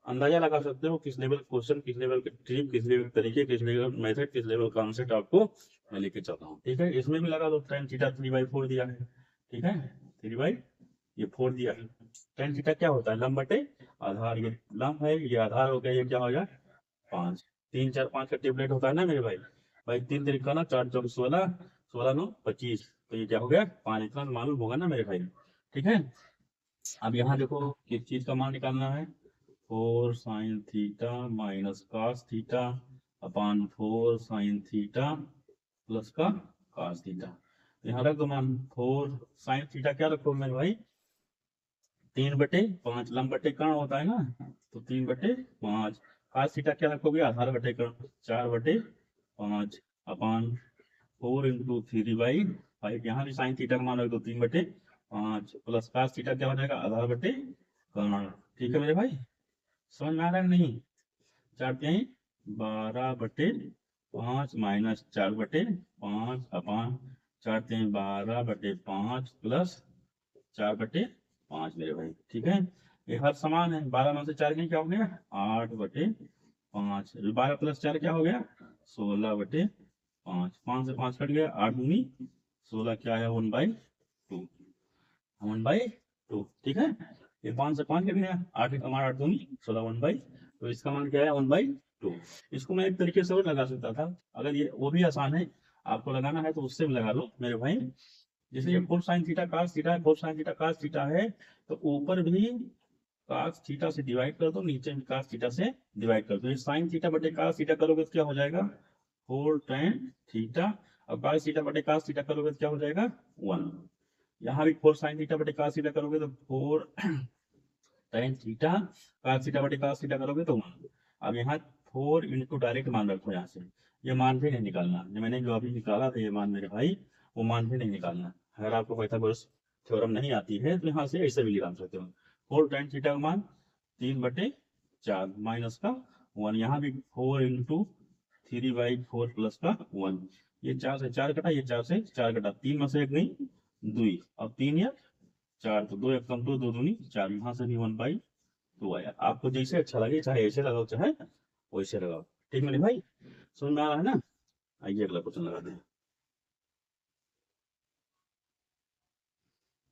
S1: अंदाजा लगा सकते हो किस लेवल क्वेश्चन, किस लेवल के ट्रिक, किस लेवल तरीके, किस लेवल मेथड, किस लेवल कॉन्सेप्ट आपको मैं लेके चलता हूँ। ठीक है, इसमें भी लगा दो, tan थीटा 3/4 दिया है। ठीक है, 3/4 दिया है। tan थीटा क्या होता है, लंब बटे आधार, ये लंब है, ये आधार हो गया, ये क्या हो गया 5, 3 4 5 का टेबलेट होता है ना मेरे भाई, भाई 3 तरीका ना, 4 चौक 16, 16 9 25, तो ये क्या हो गया 5, इतना मालूम होगा ना मेरे भाई। ठीक है, अब यहाँ देखो किस चीज का मान निकालना है, 4 sin theta minus cos theta upon 4 sin theta plus का cos थीटा। यहाँ रख दो मान, 4 sin थीटा क्या रखो मेरे भाई, 3/5, लंब बटे कर्ण होता है ना, तो 3/5। cos थीटा क्या रखोगे, आधार बटे कर्ण, 4/5 अपॉन 4 इंटू 3/5, यहाँ भी साइन थीटा का मान रख दो 3/5 प्लस cos थीटा क्या हो जाएगा, आधार बटे कर्ण। ठीक है मेरे भाई, समझ में आ रहा है नहीं, 4×3 12/5 माइनस 4/5 अपॉन 4×3 12/5 प्लस 4/5 मेरे भाई। ठीक है, ये हर समान है, 12 में से 4 क्या हो गया 8/5, 12 प्लस 4 क्या हो गया 16/5, 5 से 5 कट गया, 8 दूनी 16, क्या है 1/2, 1/2। ठीक है, ये 5 से 5 कट गया, 8 हमारा 8 दूनी 16, 1/2, तो इसका मान क्या है 1/2। इसको मैं एक तरीके से और लगा सकता था, अगर ये वो भी आसान है, आपको लगाना है तो उससे भी लगा लो मेरे भाई। जैसे ये 4 sin थीटा cos थीटा है, 4 sin थीटा cos थीटा है, तो ऊपर भी cos थीटा से डिवाइड कर दो, नीचे भी cos थीटा से डिवाइड कर दो। ये sin थीटा बटे cos थीटा करोगे तो क्या हो जाएगा 4 tan थीटा, और cos थीटा बटे cos थीटा करोगे तो क्या हो जाएगा 1। यहाँ भी 4 sin थीटा बटे cos थीटा करोगे तो 4 tan थीटा, cos थीटा बटे cos थीटा करोगे तो 1। अब यहाँ 4 इंटू डायरेक्ट मान रखो यहाँ से, ये मान भी नहीं निकालना, जो मैंने जो अभी निकाला था ये मान मेरे भाई, वो मान भी नहीं निकालना। अगर आपको पाइथागोरस थ्योरम नहीं आती है तो यहाँ से ऐसे भी निकाल सकते हो, 4 tan थीटा का मान 3/4 माइनस का 1, यहाँ भी 4 इंटू 3/4 प्लस का 1, ये 4 से 4 कटा, ये 4 से 4 कटा, 3 में से 1 नहीं 2, अब 3 या 4, तो 2 1 कम 2, 2 दूनी 4, यहाँ से भी 1/2 आया। आपको जैसे अच्छा लगे, चाहे ऐसे लगाओ चाहे वैसे लगाओ। ठीक मेरे भाई, समझ में आ रहा है ना। आइए अगला क्वेश्चन लगाते हैं।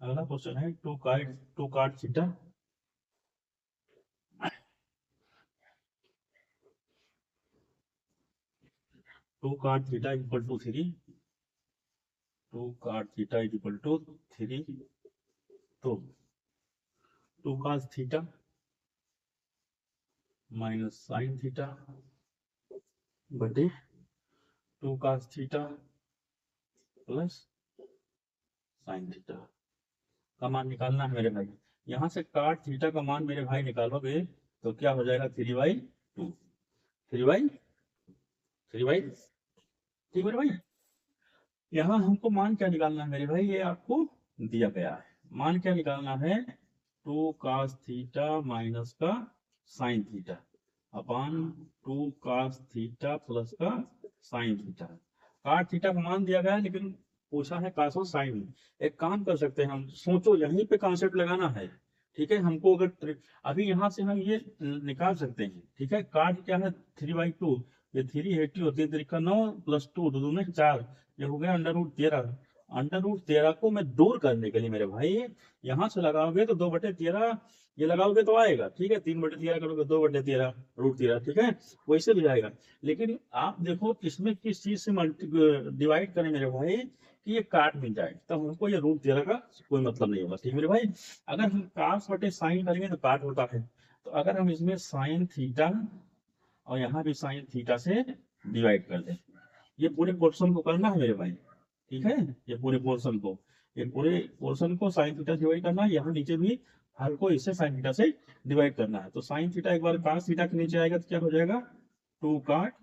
S1: अगला क्वेश्चन है टू काट थीटा इक्वल टू 3, 3, तो 2 cos theta minus sign theta बटे 2 cos theta plus sine theta का मान निकालना है मेरे भाई। यहाँ से काट थीटा का मान मेरे भाई निकालोगे तो क्या हो जाएगा 3/2, 3/3, ठीक मेरे भाई। यहाँ हमको मान क्या निकालना है मेरे भाई, ये आपको दिया गया है। मान क्या निकालना है, 2 cos थीटा माइनस का sine theta upon 2 cos theta plus का साइन थीटा। काट थीटा का मान दिया गया है लेकिन पूछा है कास और साइन। एक काम कर सकते हैं हम, सोचो यहीं पे कॉन्सेप्ट लगाना है, ठीक है। हमको अगर अभी यहाँ से हम ये निकाल सकते हैं, ठीक है। काट क्या है 3/2, ये 380 होती है 3 प्लस 2 2 में 4, ये हो गया √13। √13 को मैं दूर करने के लिए मेरे भाई यहाँ से लगाओगे तो 2/13 ये लगाओगे तो आएगा, ठीक है। 3/13 करोगे 2/13 √13, ठीक है, वैसे भी जाएगा। लेकिन आप देखो इसमें किस चीज से डिवाइड करें मेरे भाई कि ये काट मिल जाए, तब हमको ये √13 का कोई मतलब नहीं होगा, ठीक है मेरे भाई। अगर हम काट बटे साइन करेंगे तो काट होता है, तो अगर हम इसमें साइन थीटा और यहाँ भी साइन थीटा से डिवाइड कर दें, ये पूरे पोर्शन को करना है मेरे भाई, ठीक है। ये पूरे पोर्शन को साइन थीटा से डिवाइड करना है। यहाँ नीचे भी हर को इससे साइन थीटा से डिवाइड करना है। तो साइन थीटा एक बार कास थीटा के नीचे आएगा तो क्या हो जाएगा 2 काट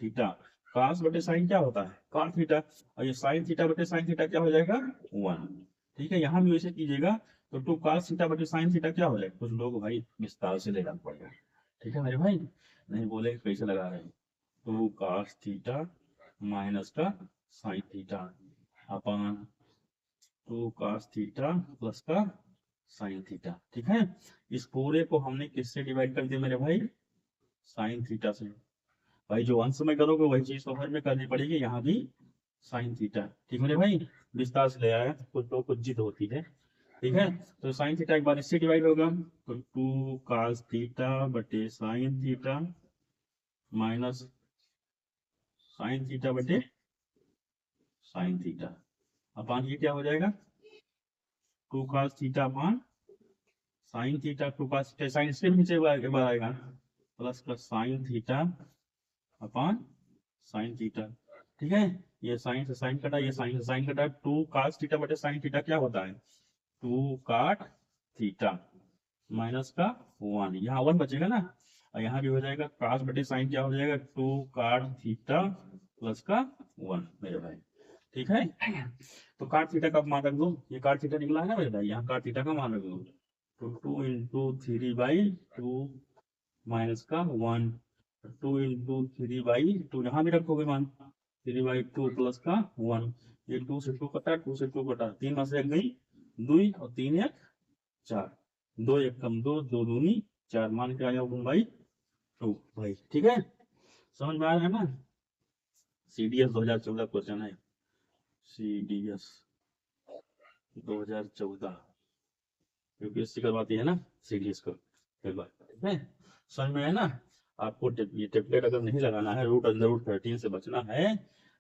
S1: थीटा। कास बटे साइन क्या होता है काट थीटा, और ये साइन थीटा बटे साइन थीटा क्या हो जाएगा 1, ठीक है। यहाँ भी वैसे कीजिएगा तो 2 कास थीटा बटे साइन थीटा क्या हो जाएगा, कुछ लोग भाई विस्तार से लेना पड़ेगा, ठीक है मेरे भाई, नहीं बोले कैसे लगा रहे हैं। 2 कास थीटा माइनस का sine theta upon 2 cos theta plus का साइन थीटा, ठीक है। इस पूरे को हमने किससे डिवाइड कर दिया मेरे भाई, साइन थीटा से। भाई जो अंश में करोगे वही चीज तो हर में करनी पड़ेगी, यहाँ भी साइन थीटा, ठीक है मेरे भाई। विस्तार से ले आया कुछ तो कुछ जिद होती है, ठीक है। तो साइन थीटा एक बार इससे डिवाइड होगा तो 2 cos थीटा बटे sine theta minus sign theta बटे साइन थीटा अपान ये क्या हो जाएगा 2 cos theta upon sine theta. 2 cos theta sine इसके भी नीचे एक बार आएगा प्लस का sine theta upon sine theta, ठीक है। ये साइन से साइन कटा, ये साइन से साइन कटा। 2 cos थीटा बटे साइन थीटा क्या होता है 2 cot थीटा माइनस का 1, यहाँ 1 बचेगा ना, और यहाँ भी हो जाएगा cos बटे साइन क्या हो जाएगा 2 cot थीटा प्लस का 1 मेरे भाई, ठीक है। तो cot थीटा का मान रख दो, ये cot थीटा निकला है ना मेरे भाई, यहाँ cot थीटा का मान रख दो तो 2 इंटू 3/2 माइनस का 1, 2 इंटू 3/2 यहाँ भी रखोगे मान 3/2 प्लस का 1, ये 2 से 2 कटा, 2 से 2 कटा, 3 में से एक गई 2 और 3 1 4, 2 1 कम 2, 2 दूनी 4, मान के आया 1/2 भाई, ठीक है। समझ में आ रहा है ना। CDS 2014 क्वेश्चन है, CDS 2014 यूपीएससी करवाती है ना CDS को, एक बार, ठीक है। समझ में है ना। आपको ये टेम्पलेट अगर नहीं लगाना है, √13 से बचना है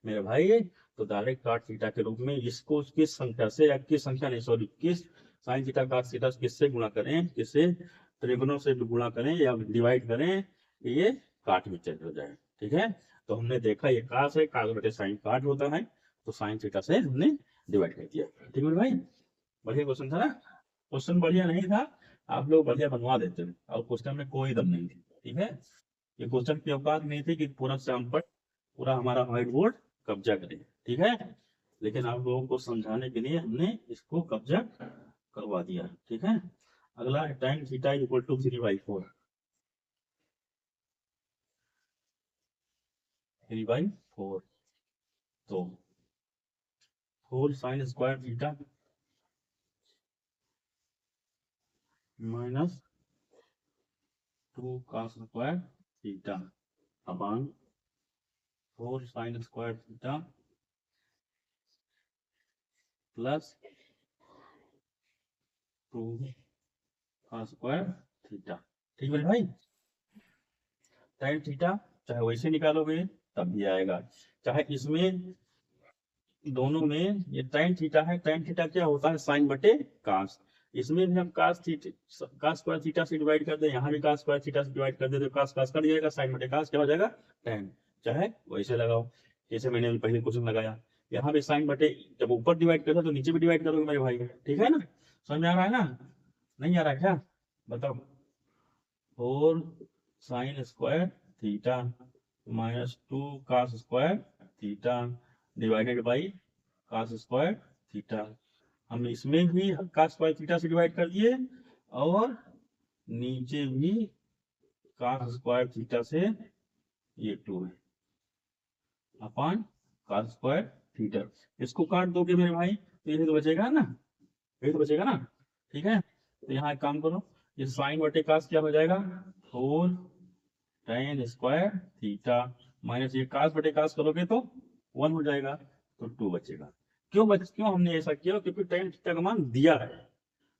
S1: मेरे भाई, तो डायरेक्ट काट थीटा के रूप में इसको किस संख्या से, या किस संख्या नहीं सॉरी किस साइन थीटा काट थीटा किससे गुणा करें, किससे त्रिगुणों से गुणा करें या डिवाइड करें, ये काट में चेंज हो जाए, ठीक है। तो हमने देखा ये कास है, कास बटे साइन काट होता है, तो साइन थीटा से हमने डिवाइड कर दिया, ठीक है भाई। बढ़िया क्वेश्चन था ना। क्वेश्चन बढ़िया नहीं था, आप लोग बढ़िया बनवा देते हैं, और क्वेश्चन में कोई दम नहीं थी, ठीक है। ये क्वेश्चन की औकात नहीं थी कि पूरा श्यामपट पूरा हमारा व्हाइट बोर्ड कब्जा करे, ठीक है। लेकिन आप लोगों को समझाने के लिए हमने इसको कब्जा करवा दिया, ठीक है। अगला tan थीटा इक्वल टू 3/4, 3/4, तो 4 sin square theta minus 2 cos square theta upon 4 sine square theta plus 2 का स्क्वायर थीटा। ठीक है भाई। tan थीटा चाहे वैसे निकालोगे तब भी आएगा, चाहे इसमें दोनों में ये tan थीटा है। tan थीटा क्या होता है? साइन बटे कास। इसमें भी हम cos theta cos square theta से डिवाइड कर दे, यहाँ भी कास स्क्वायर थीटा से डिवाइड कर दे तो कास कास कट जाएगा, साइन बटे कास क्या हो जाएगा? tan। चाहे वैसे लगाओ, जैसे मैंने अभी पहले क्वेश्चन लगाया, यहाँ पे साइन बटे, जब ऊपर डिवाइड करता तो नीचे भी डिवाइड करोगे मेरे भाई। ठीक है ना? समझ में आ रहा है ना? नहीं आ रहा है क्या? बताओ। 4 sine square theta minus 2 cos square theta divided by cos square theta. हम इसमें भी कास स्क्वायर थीटा से डिवाइड कर दिए और नीचे भी कास स्क्वायर थीटा से, ये 2 है अपॉन कास स्क्वायर थीटा। इसको काट दोगे मेरे भाई तो यही तो बचेगा ना, यही तो बचेगा ना। ठीक है, तो यहाँ एक काम करो, ये साइन बटे कास क्या हो जाएगा? 4 tan स्क्वायर थीटा माइनस ये कास बटे कास करोगे तो 1 हो जाएगा, तो 2 बचेगा। क्यों हमने ऐसा किया? क्योंकि tan थीटा का मान दिया है।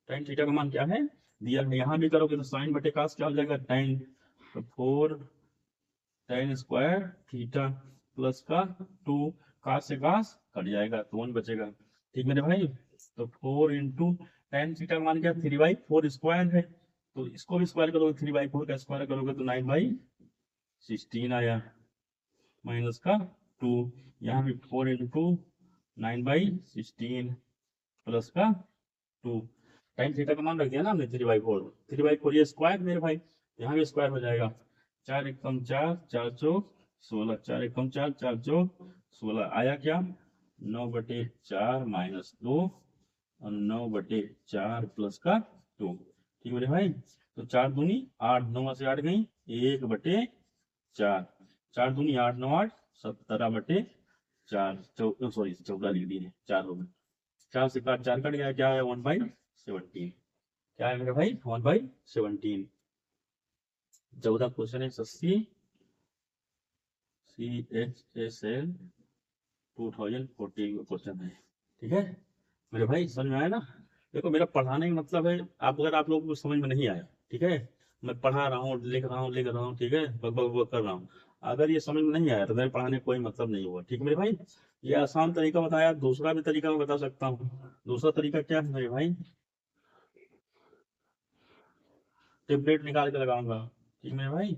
S1: tan थीटा का मान क्या है? दिया है। यहाँ भी करोगे तो साइन बटे कास क्या हो जाएगा? tan। तो 4 tan स्क्वायर थीटा प्लस का 2 कास से कास कट जाएगा तो 1 बचेगा। ठीक मेरे भाई। तो 4 इंटू tan थीटा का मान क्या? 3/4 स्क्वायर है, तो इसको भी स्क्वायर करोगे, 3/4 का स्क्वायर करोगे तो 9/16 आया, माइनस का 2, यहाँ भी 4 इंटू 9/16 प्लस का 2। टाइम थीटा का मान रख दिया ना हमने 3/4, 3/4 ये स्क्वायर मेरे भाई, यहाँ भी स्क्वायर हो जाएगा। 4 एकम 4, 4 चौक 16, 4 एकम 4, 4 चौक 16 आया क्या? 9/4 माइनस 2 और 9/4 प्लस का 2। ठीक मेरे भाई। तो 4 दूनी 8, 9 से 8 गई, 1/4, 4 दूनी 8, 9 8, 17/4, सॉरी 14 लिख दिए, 4 हो गए, 4 से 4 कट गया, क्या है? 1/17। क्या है मेरे भाई? 1/17। 14 क्वेश्चन है, CHSL 2014 का क्वेश्चन है। ठीक है मेरे भाई, समझ में आया ना? देखो मेरा पढ़ाने का मतलब है, आप अगर आप लोगों को समझ में नहीं आया, ठीक है, मैं पढ़ा रहा हूँ, लिख रहा हूँ, ठीक है, बक बक बक कर रहा हूँ, अगर ये समझ में नहीं आया तो मेरे पढ़ाने का कोई मतलब नहीं हुआ। ठीक है मेरे भाई। ये आसान तरीका बताया, दूसरा भी तरीका मैं बता सकता हूँ। दूसरा तरीका क्या है मेरे भाई? टेम्पलेट निकाल के लगाऊंगा। ठीक है मेरे भाई,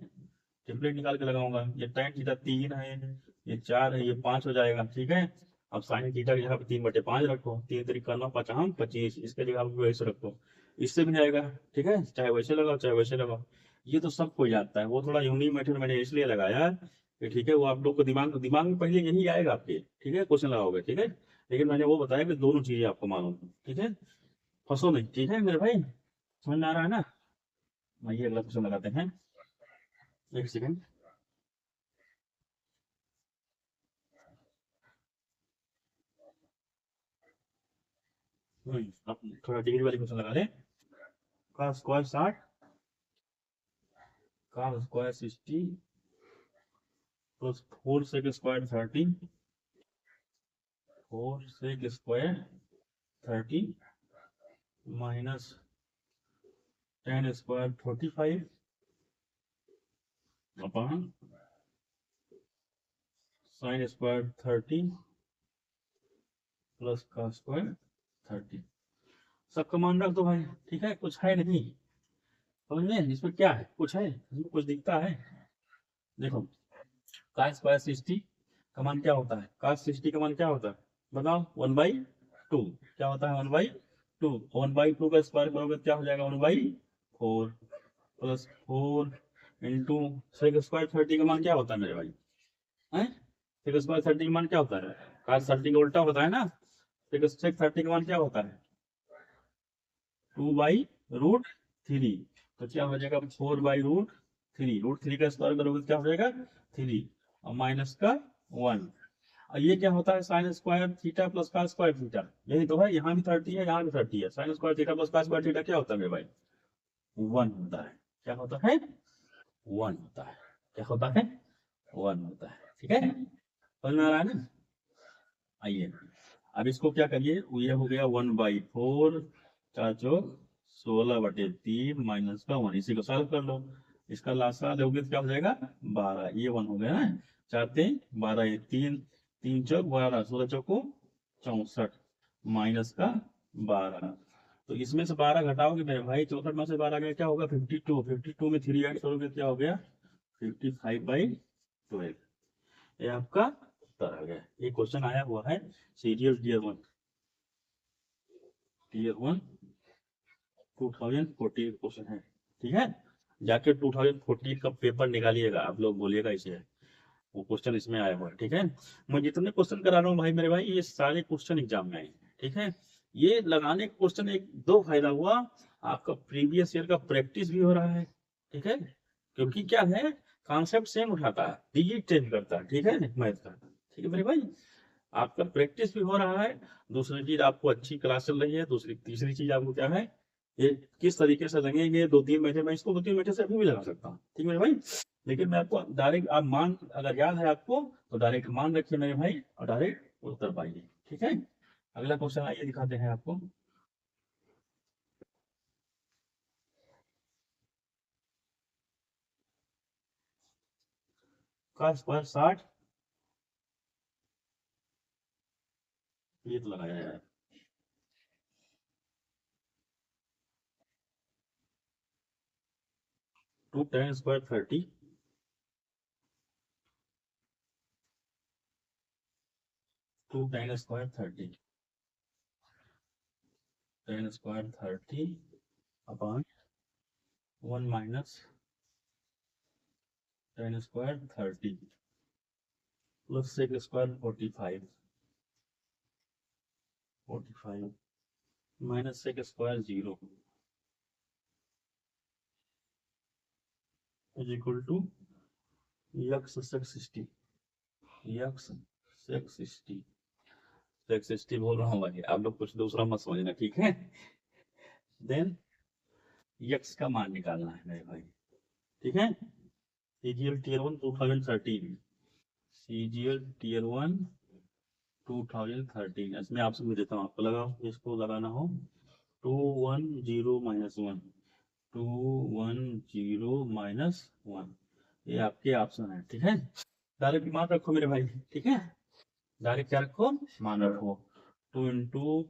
S1: टेम्पलेट निकाल के लगाऊंगा। ये tan थीटा 3 है, ये 4 है, ये 5 हो जाएगा। ठीक है, अब साइन थीटा की जगह पे 3/5 रखो, 3 3 करना 5 25, इसके जगह पे वैसे रखो, इससे भी जाएगा। ठीक है, चाहे वैसे लगाओ चाहे वैसे लगाओ, ये तो सबको आता है। वो थोड़ा यूनिक मेथड मैंने इसलिए लगाया कि ठीक है, वो आप लोग को दिमाग दिमाग में पहले यही आएगा आपके। ठीक है, क्वेश्चन लगाओगे, ठीक है, लेकिन मैंने वो बताया कि दोनों चीजें आपको मालूम है। ठीक है, फंसो नहीं। ठीक है मेरे भाई, समझ में आ रहा है ना? आइए अगला क्वेश्चन लगाते हैं। एक सेकंड। अब थोड़ा डिग्री वाली क्वेश्चन लगा ले। का square 60, cos square 60 plus 4 sec square 30, 4 sec square 30 minus 10 square 45 upon sine square 30 plus cos square 30। सब कमान रख दो भाई। ठीक है, कुछ है नहीं समझ में, इसमें क्या है? कुछ है इसमें? कुछ दिखता है? देखो, का स्क्वायर 60 का मान क्या होता है? का 60 का मान क्या होता है बताओ? 1/2। क्या होता है? 1/2। 1/2 का स्क्वायर करोगे क्या हो जाएगा? 1/4 प्लस 4 इंटू सेक स्क्वायर 30 का मान क्या होता है मेरे भाई? है सेक स्क्वायर 30 का मान क्या होता है? काश 30 का उल्टा होता है ना। सेक 30 का मान क्या होता है? 2/√3। तो क्या हो जाएगा? 4/√3। √3 का स्क्वायर करोगे तो क्या हो जाएगा? 3 और माइनस का 1। और ये क्या होता है? Sign square theta plus cos square theta. यही तो है, यहाँ भी 30 है, यहाँ भी 30 है। Sign square theta plus cos square theta क्या होता है मेरे भाई? 1 होता है। क्या होता है? 1 होता है। क्या होता है? 1 होता है। ठीक है, समझ में आ रहा है ना? आइए अब इसको क्या करिए, ये हो गया 1/4, 4×4 16/3 माइनस का 1, इसी को सॉल्व कर लो। इसका लासा दोगे तो क्या हो जाएगा 12, ये 1 हो गया ना। 4×3 = 12, ये 3, 3×4 = 12, 16×4 = 64 माइनस का 12। तो इसमें से 12 घटाओगे मेरे भाई, 64 में से 12 गया क्या होगा 52, 52 में 3 ऐड करोगे क्या हो गया 55/12। ये आपका उत्तर आ गया। ये क्वेश्चन आया हुआ है सीरियल टीयर वन 2014 क्वेश्चन है। ठीक है, जाके 2014 का पेपर निकालिएगा, आप लोग बोलिएगा इसे, वो क्वेश्चन इसमें आया हुआ है। ठीक है, मैं जितने क्वेश्चन करा रहा हूँ भाई मेरे भाई, ये सारे क्वेश्चन एग्जाम में आए। ठीक है, ये लगाने का क्वेश्चन एक दो फायदा हुआ, आपका प्रीवियस ईयर का प्रैक्टिस भी हो रहा है। ठीक है, क्योंकि क्या है, कॉन्सेप्ट सेम उठाता है, डिजिट चेंज करता है। ठीक है, मैथ का। ठीक है मेरे भाई, आपका प्रैक्टिस भी हो रहा है। दूसरी चीज, आपको अच्छी क्लास चल रही है। दूसरी तीसरी चीज आपको क्या है, ये किस तरीके से लगेंगे 2-3 महीने में, इसको 2-3 महीने से अभी भी लगा सकता हूँ। ठीक है मेरे भाई, लेकिन मैं आपको डायरेक्ट, आप मान अगर याद है आपको तो डायरेक्ट मान रखिए मेरे भाई, और डायरेक्ट उत्तर पाइए। ठीक है, अगला क्वेश्चन आइए दिखाते हैं आपको। का स्क्वायर 60, ये तो लगाया है। 2 tan² 30, 2 tan² 30, tan² 30 upon 1 minus tan² 30 plus sec² 45, 45 minus sec² 0 is equal to x sec 60, x sec 60, sec 60 बोल रहा हूँ भाई, आप लोग कुछ दूसरा मत समझना। ठीक है, देन x का मान निकालना है मेरे भाई। ठीक है, सीजीएल टीयर 1 2013, सीजीएल टीयर 1 2013, इसमें आपसे भी देता हूँ, आपको लगाओ, इसको लगाना हो 210 - 1, 210 - 1, ये आपके ऑप्शन है। ठीक है, डायरेक्ट मान रखो मेरे भाई। ठीक है, डायरेक्ट क्या रखो, मान रखो। 2 ×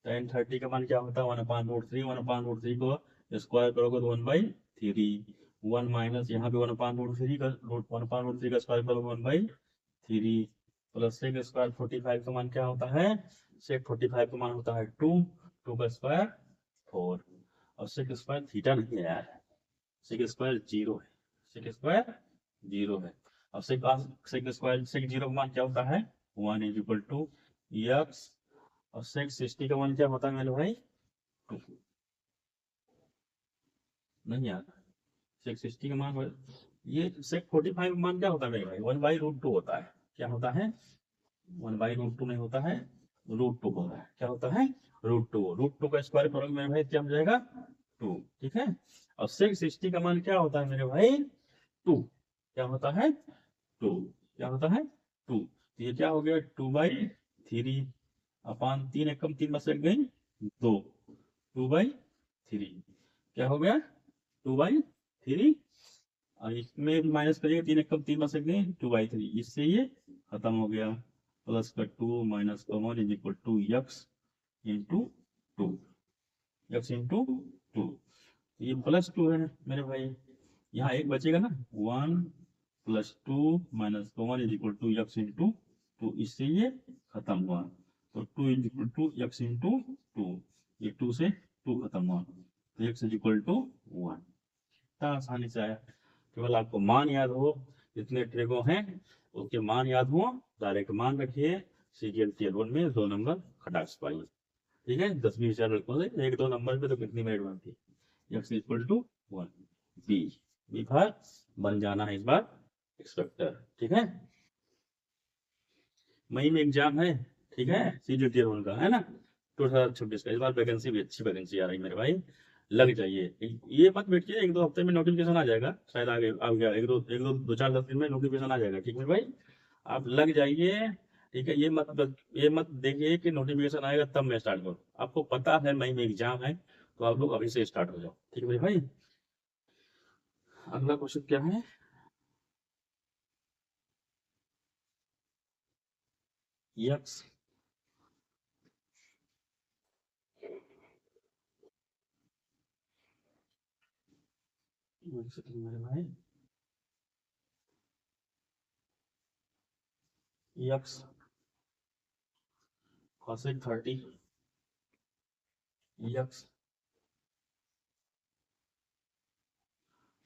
S1: tan30 का मान क्या होता है 1/√3, 1/√3 को स्क्वायर करोगे तो 1/3, 1 माइनस यहाँ पे 1/√3 का 1/√3 का स्क्वायर करोगे 1/3, प्लस sec² 45 का मान क्या होता है, sec45 का मान होता है 2, 2 का स्क्वायर 4, और sec² थीटा नहीं है यार, sec² 0 है, sec² 0 है। अब sec² का मान क्या होता है 1 इज इक्वल टू x, और sec 60 का मान क्या होता है मेरे भाई 2, नहीं यार, sec 60 का मान ये sec 45 का मान क्या होता है मेरे भाई 1/√2 होता है। क्या होता है 1/√2 नहीं होता है, √2 होता है। क्या होता है √2 का स्क्वायर करोगे मेरे भाई क्या हो जाएगा 2। ठीक है, और sec 60 का मान क्या होता है मेरे भाई 2, क्या होता है 2, क्या होता है 2, तो ये क्या हो गया 2/3 अपान 3 एकम 3 बच गई 2, 2/3 क्या हो गया 2/3, और इसमें भी माइनस करिए 3 एकम 3 बच गई 2/3, इससे ये खत्म हो गया। प्लस का 2 माइनस का 1 is equal to x into 2, x into 2, ये +2 है मेरे भाई, यहाँ एक बचेगा ना 1 + 2 minus 1 is equal to x into 2, इससे ये खत्म हुआ। तो 2 is equal to x into 2, ये 2 से 2 खत्म हुआ, तो x इज इक्वल टू 1। इतना आसानी से आया, केवल आपको मान याद हो, जितने ट्रिगो हैं उसके मान याद हो, डायरेक्ट मान रखिए, सीजीएल टीयर 1 में 2 नंबर खटाक पाइए। ठीक है, 10-20 हजार लड़कों से 1-2 नंबर पे तो कितनी मिनट बनती है, x equal to 1, B, B for बन जाना है इस बार एक्सपेक्टर। ठीक है, मई में एग्जाम है। ठीक है, सीजीएल टीयर 1 का है ना 2026 का, इस बार वैकेंसी भी अच्छी वैकेंसी आ रही है मेरे भाई, लग जाइए। ये मत बैठिए, 1-2 हफ्ते में नोटिफिकेशन आ जाएगा, शायद आगे आ गया, 1-2 2-4 10 दिन में नोटिफिकेशन आ जाएगा। ठीक है भाई, आप लग जाइए, ठीक है। ये मत देखिए कि नोटिफिकेशन आएगा तब मैं स्टार्ट करूँ। आपको पता है मई में एग्जाम है, तो आप लोग अभी से स्टार्ट हो जाओ, ठीक है मेरे भाई। अगला क्वेश्चन क्या है? यक्स मेरे भाई, x cosec 30, x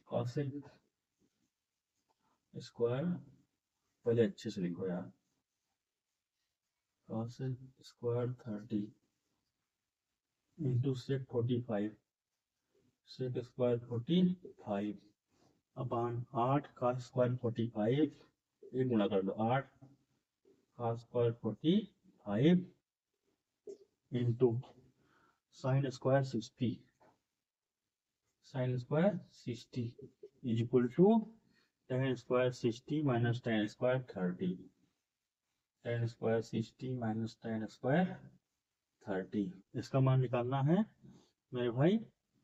S1: cosec square, पहले अच्छे से लिखो यार, cosec square 30 into sec 45, sec square 45 upon 8 का स्क्वायर 45, एक गुणा कर दो 8 का square 45 into sine square 60, sine square 60 is equal to tan square 60 minus tan square 30, tan square 60 minus tan square 30। इसका मान निकालना है मेरे भाई।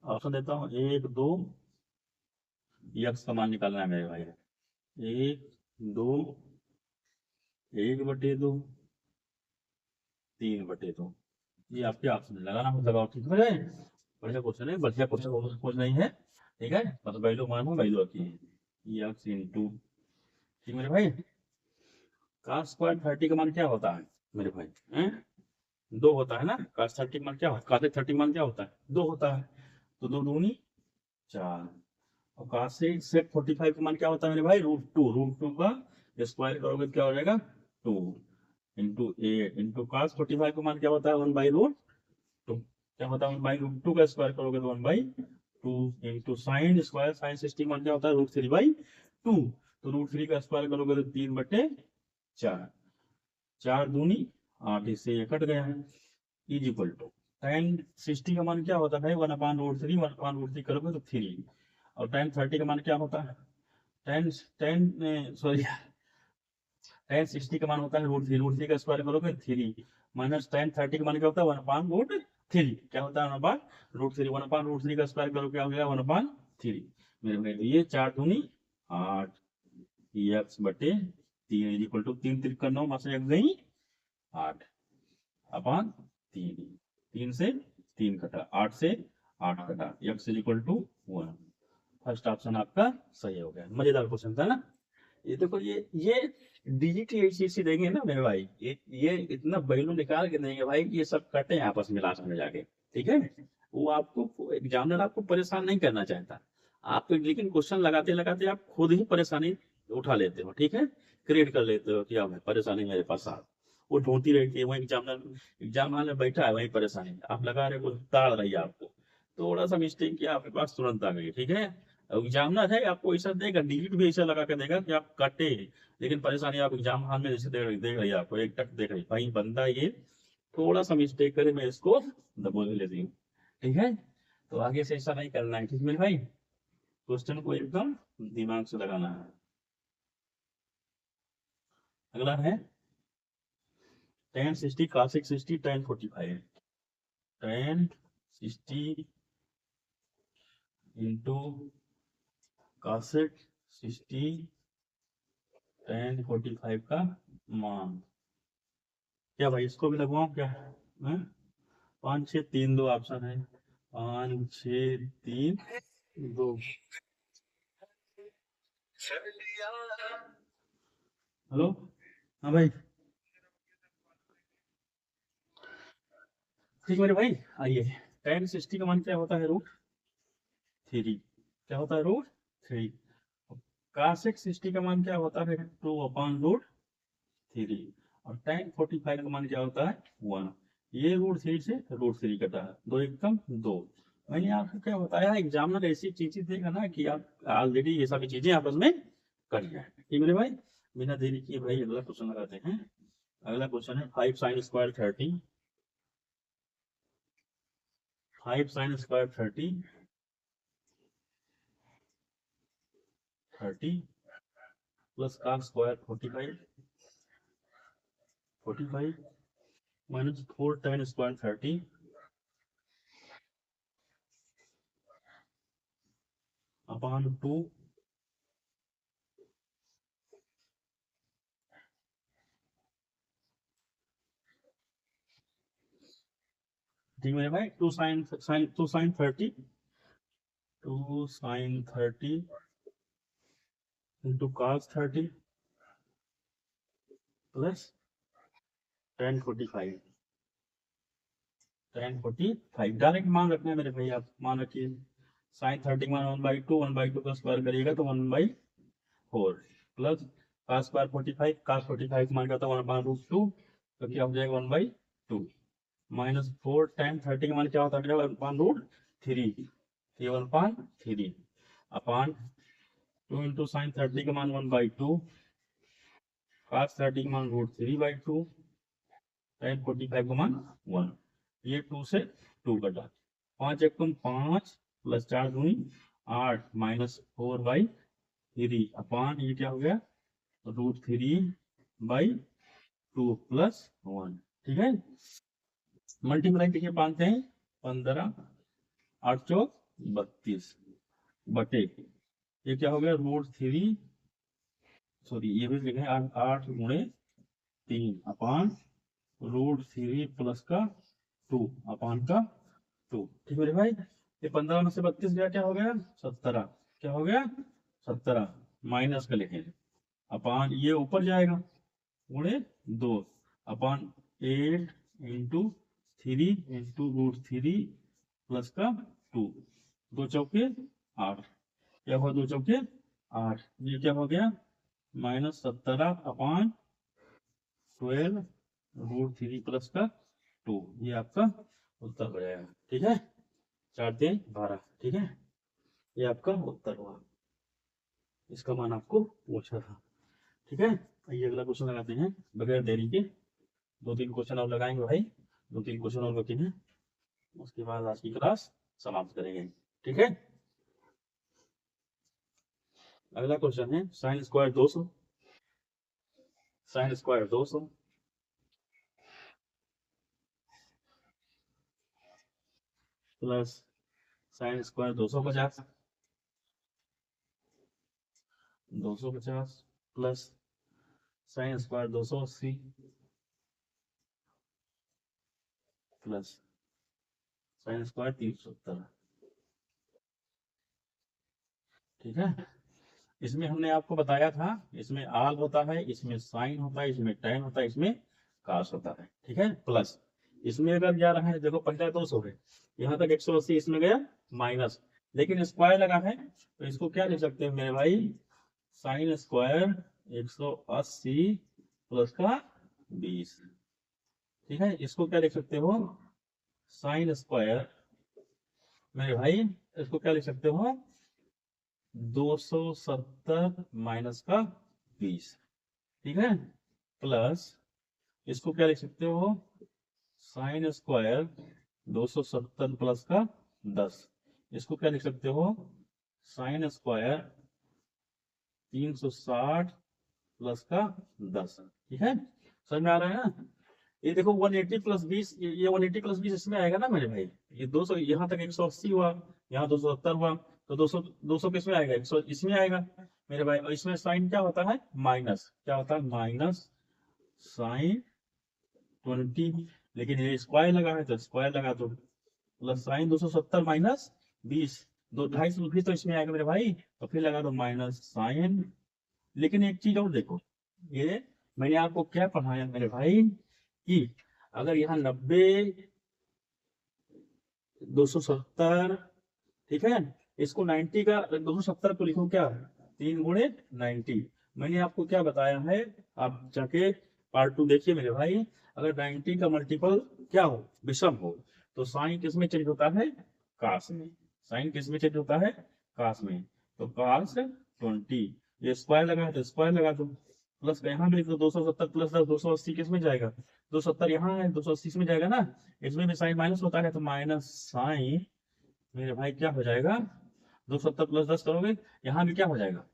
S1: ऑप्शन देता हूँ, 1 2, यक्स का मान निकालना है मेरे भाई। 1 2, 1/2, 3/2। ये आपके ऑप्शन है, लगाना हो लगाओ, ठीक है। बढ़िया क्वेश्चन है, बढ़िया क्वेश्चन कुछ नहीं है, ठीक है। मतलब वैल्यू मानो, वैल्यू रखी है यक्स इंटू, ठीक मेरे भाई। कास स्क्वायर 30 का मान क्या होता है मेरे भाई? हैं? 2 होता है ना। कास 30 का मान क्या होता है? कास 30 का मान क्या होता है? 2 होता है। तो 2 दूनी 4। और कास से सेक 45 का मान क्या होता है मेरे भाई? √2, √2 का स्क्वायर करोगे तो क्या हो जाएगा? 2 इंटू 8 इंटू कास 45 का मान क्या होता है? 1/√2। क्या होता है? 1/√2 का स्क्वायर करोगे तो 1/2 इंटू साइन स्क्वायर, साइन 60 का मान क्या होता है? √3/2। तो √3 का स्क्वायर करोगे तो 3/4, 4 दूनी 8, इससे ये कट गया है। इज इक्वल टू tan 60 का मान क्या होता है? 1/√3, 1/√3 करोगे तो 3। और tan 30 का मान क्या होता है? tan tan सॉरी, tan 60 का मान होता है √3, √3 का स्क्वायर करोगे 3 माइनस tan 30 का मान क्या होता है? 1/√3। क्या होता है? 1/√3, 1/√3 का स्क्वायर करोगे क्या हो गया? 1/3 मेरे भाई। तो ये 4 दूनी 8, x/3 इज इक्वल टू 3 3 का 9, मास एक गई 8 अपान 3। 3 से 3 कटा, 8 से 8 कटा, x is equal to 1। First option आपका सही हो गया। मजेदार क्वेश्चन था ना। ये देखो, ये डीजीटी ऐसी ऐसी देंगे ना मेरे भाई, ये इतना बैलून निकाल के देंगे भाई कि ये सब कटे आपस में लास्ट में जाके, ठीक है। वो आपको एग्जामिनर आपको परेशान नहीं करना चाहता आप, लेकिन क्वेश्चन लगाते लगाते आप खुद ही परेशानी उठा लेते हो, ठीक है। क्रिएट कर लेते हो कि अब परेशानी मेरे पास आ, वो ढूंढती रहती है वही एग्जामिनर, एग्जाम हॉल में बैठा है वही परेशानी, आप लगा रहे हो, ताड़ रही है आपको। थोड़ा सा मिस्टेक किया आपके पास तुरंत आ गई, ठीक है। एग्जामिनर है आपको ऐसा देगा, डिलीट भी ऐसा लगा के देगा कि आप कटे, लेकिन परेशानी आप एग्जाम हॉल में जैसे देख रही है आपको, एक टक देख रही भाई बंदा ये थोड़ा सा मिस्टेक करे मैं इसको दबोच लेती हूँ, ठीक है। तो आगे से ऐसा नहीं करना है, ठीक है भाई। क्वेश्चन को एकदम दिमाग से लगाना है। अगला है tan 60 cosec 60 tan 45, tan 60 into cosec 60 tan 45 का मान। क्या भाई इसको भी लगवाऊं क्या? 5 6 3 2 ऑप्शन है, 5 6 3 2। हेलो, हाँ भाई, ठीक मेरे भाई। आइए, tan 60 का मान क्या होता है? √3। क्या होता है? √3। cosec 60 का मान क्या होता है? 2/√3। और tan 45 का मान क्या होता है? 1। ये √3 से √3 कटा है, 2 एकम 2। मैंने आपको क्या बताया, एग्जामिनर ऐसी चीजें देगा ना कि आप ऑलरेडी ये सभी चीजें आपस में कर जाए, ठीक मेरे भाई। बिना देरी किए भाई अगला क्वेश्चन लगाते हैं। अगला क्वेश्चन है 5 sin square 30, 5 sin square 30 plus cos square 45 45 minus 4 tan square 30 upon 2 ठीक मेरे भाई 2 sin 30 2 sin 30 into cos 30 plus tan 45 direct मान रखना है मेरे भाई, आप मान रखिए साइन 30 मान 1/2 का स्क्वायर करिएगा तो 1/4 प्लस cos स्क्वायर 45 मान करता है 1/√2 तो क्या हो जाएगा 1/2 माइनस 4 tan 30 का मान क्या होता है 1/√3 ये 1/3 अपान 2 इंटू साइन 30 का मान 1/2 cos 30 का मान √3/2 tan 45 का मान 1 ये 2 से 2 कटा 5 एक 5 प्लस 4 दूनी 8 माइनस 4/3 अपान ये क्या हो गया √3/2 प्लस 1 ठीक है। मल्टीप्लाई देखिए पाते हैं 15 8 चौक 32 बटे ये क्या हो गया √3 सॉरी ये भी लिखे 8 गुणे 3 अपान √3 प्लस का 2 अपान का 2 ठीक है भाई। ये 15 में से 32 गया क्या हो गया 17 क्या हो गया 17 माइनस का लिखे अपान ये ऊपर जाएगा गुणे 2 अपान 8 इंटू 3 इंटू √3 प्लस का 2 2 चौके 8 क्या हुआ 2 चौके 8 ये क्या हो गया -17 अपान 12 √3 प्लस का 2 ये आपका उत्तर हो जाएगा ठीक है 4 3 12 ठीक है ये आपका उत्तर हुआ इसका मान आपको पूछा था ठीक है। ये अगला क्वेश्चन लगाते हैं बगैर देरी के 2-3 क्वेश्चन और लगाएंगे भाई 2-3 क्वेश्चन और बचे हैं उसके बाद आज की क्लास समाप्त करेंगे ठीक है। अगला क्वेश्चन है sine square 200 plus sine square 250 plus sine square 280 plus sine square 370 ठीक है। इसमें हमने आपको बताया था इसमें आल होता है इसमें साइन होता है इसमें टैन होता है इसमें कास होता है ठीक है। प्लस इसमें अगर जा रहा है देखो पहला 200 है यहाँ तक 180 इसमें गया माइनस लेकिन स्क्वायर लगा है तो इसको क्या लिख सकते हैं मेरे भाई साइन स्क्वायर 180 प्लस का 20 ठीक है। इसको क्या लिख सकते हो साइन स्क्वायर मेरे भाई इसको क्या लिख सकते हो 270 माइनस का 20 ठीक है। प्लस इसको क्या लिख सकते हो साइन स्क्वायर 270 प्लस का 10 इसको क्या लिख सकते हो साइन स्क्वायर 360 प्लस का 10 ठीक है। समझ में आ रहा है ना। ये देखो 180 प्लस 20 ये 180 प्लस 20 इसमें आएगा ना मेरे भाई ये 200 यहाँ तक 180 हुआ यहाँ 270 हुआ तो 200 किसमें आएगा 100 इसमें आएगा मेरे भाई। और इसमें साइन क्या होता है माइनस क्या होता है माइनस साइन 20 लेकिन ये स्क्वायर लगा है तो स्क्वायर लगा दो प्लस साइन 270 माइनस 20 250 भी तो इसमें आएगा मेरे भाई तो फिर लगा दो माइनस साइन। लेकिन एक चीज और देखो ये मैंने आपको क्या पढ़ाया मेरे भाई कि अगर यहाँ 90 270 ठीक है इसको 90 का 270 को लिखो क्या 3 गुणे 90 मैंने आपको क्या बताया है आप जाके पार्ट 2 देखिए मेरे भाई अगर 90 का मल्टीपल क्या हो विषम हो तो साइन किस में चेंज होता है कास में साइन किस में चेंज होता है कास में तो कास 20 ये स्क्वायर लगा है तो स्क्वायर लगा दो प्लस यहाँ भी लिख दो 270 प्लस 10 280 किस में जाएगा 270 यहाँ है 280 में जाएगा ना इसमें भी साइन माइनस होता है तो माइनस साइन मेरे भाई क्या हो जाएगा 270 प्लस 10 करोगे यहाँ भी क्या हो जाएगा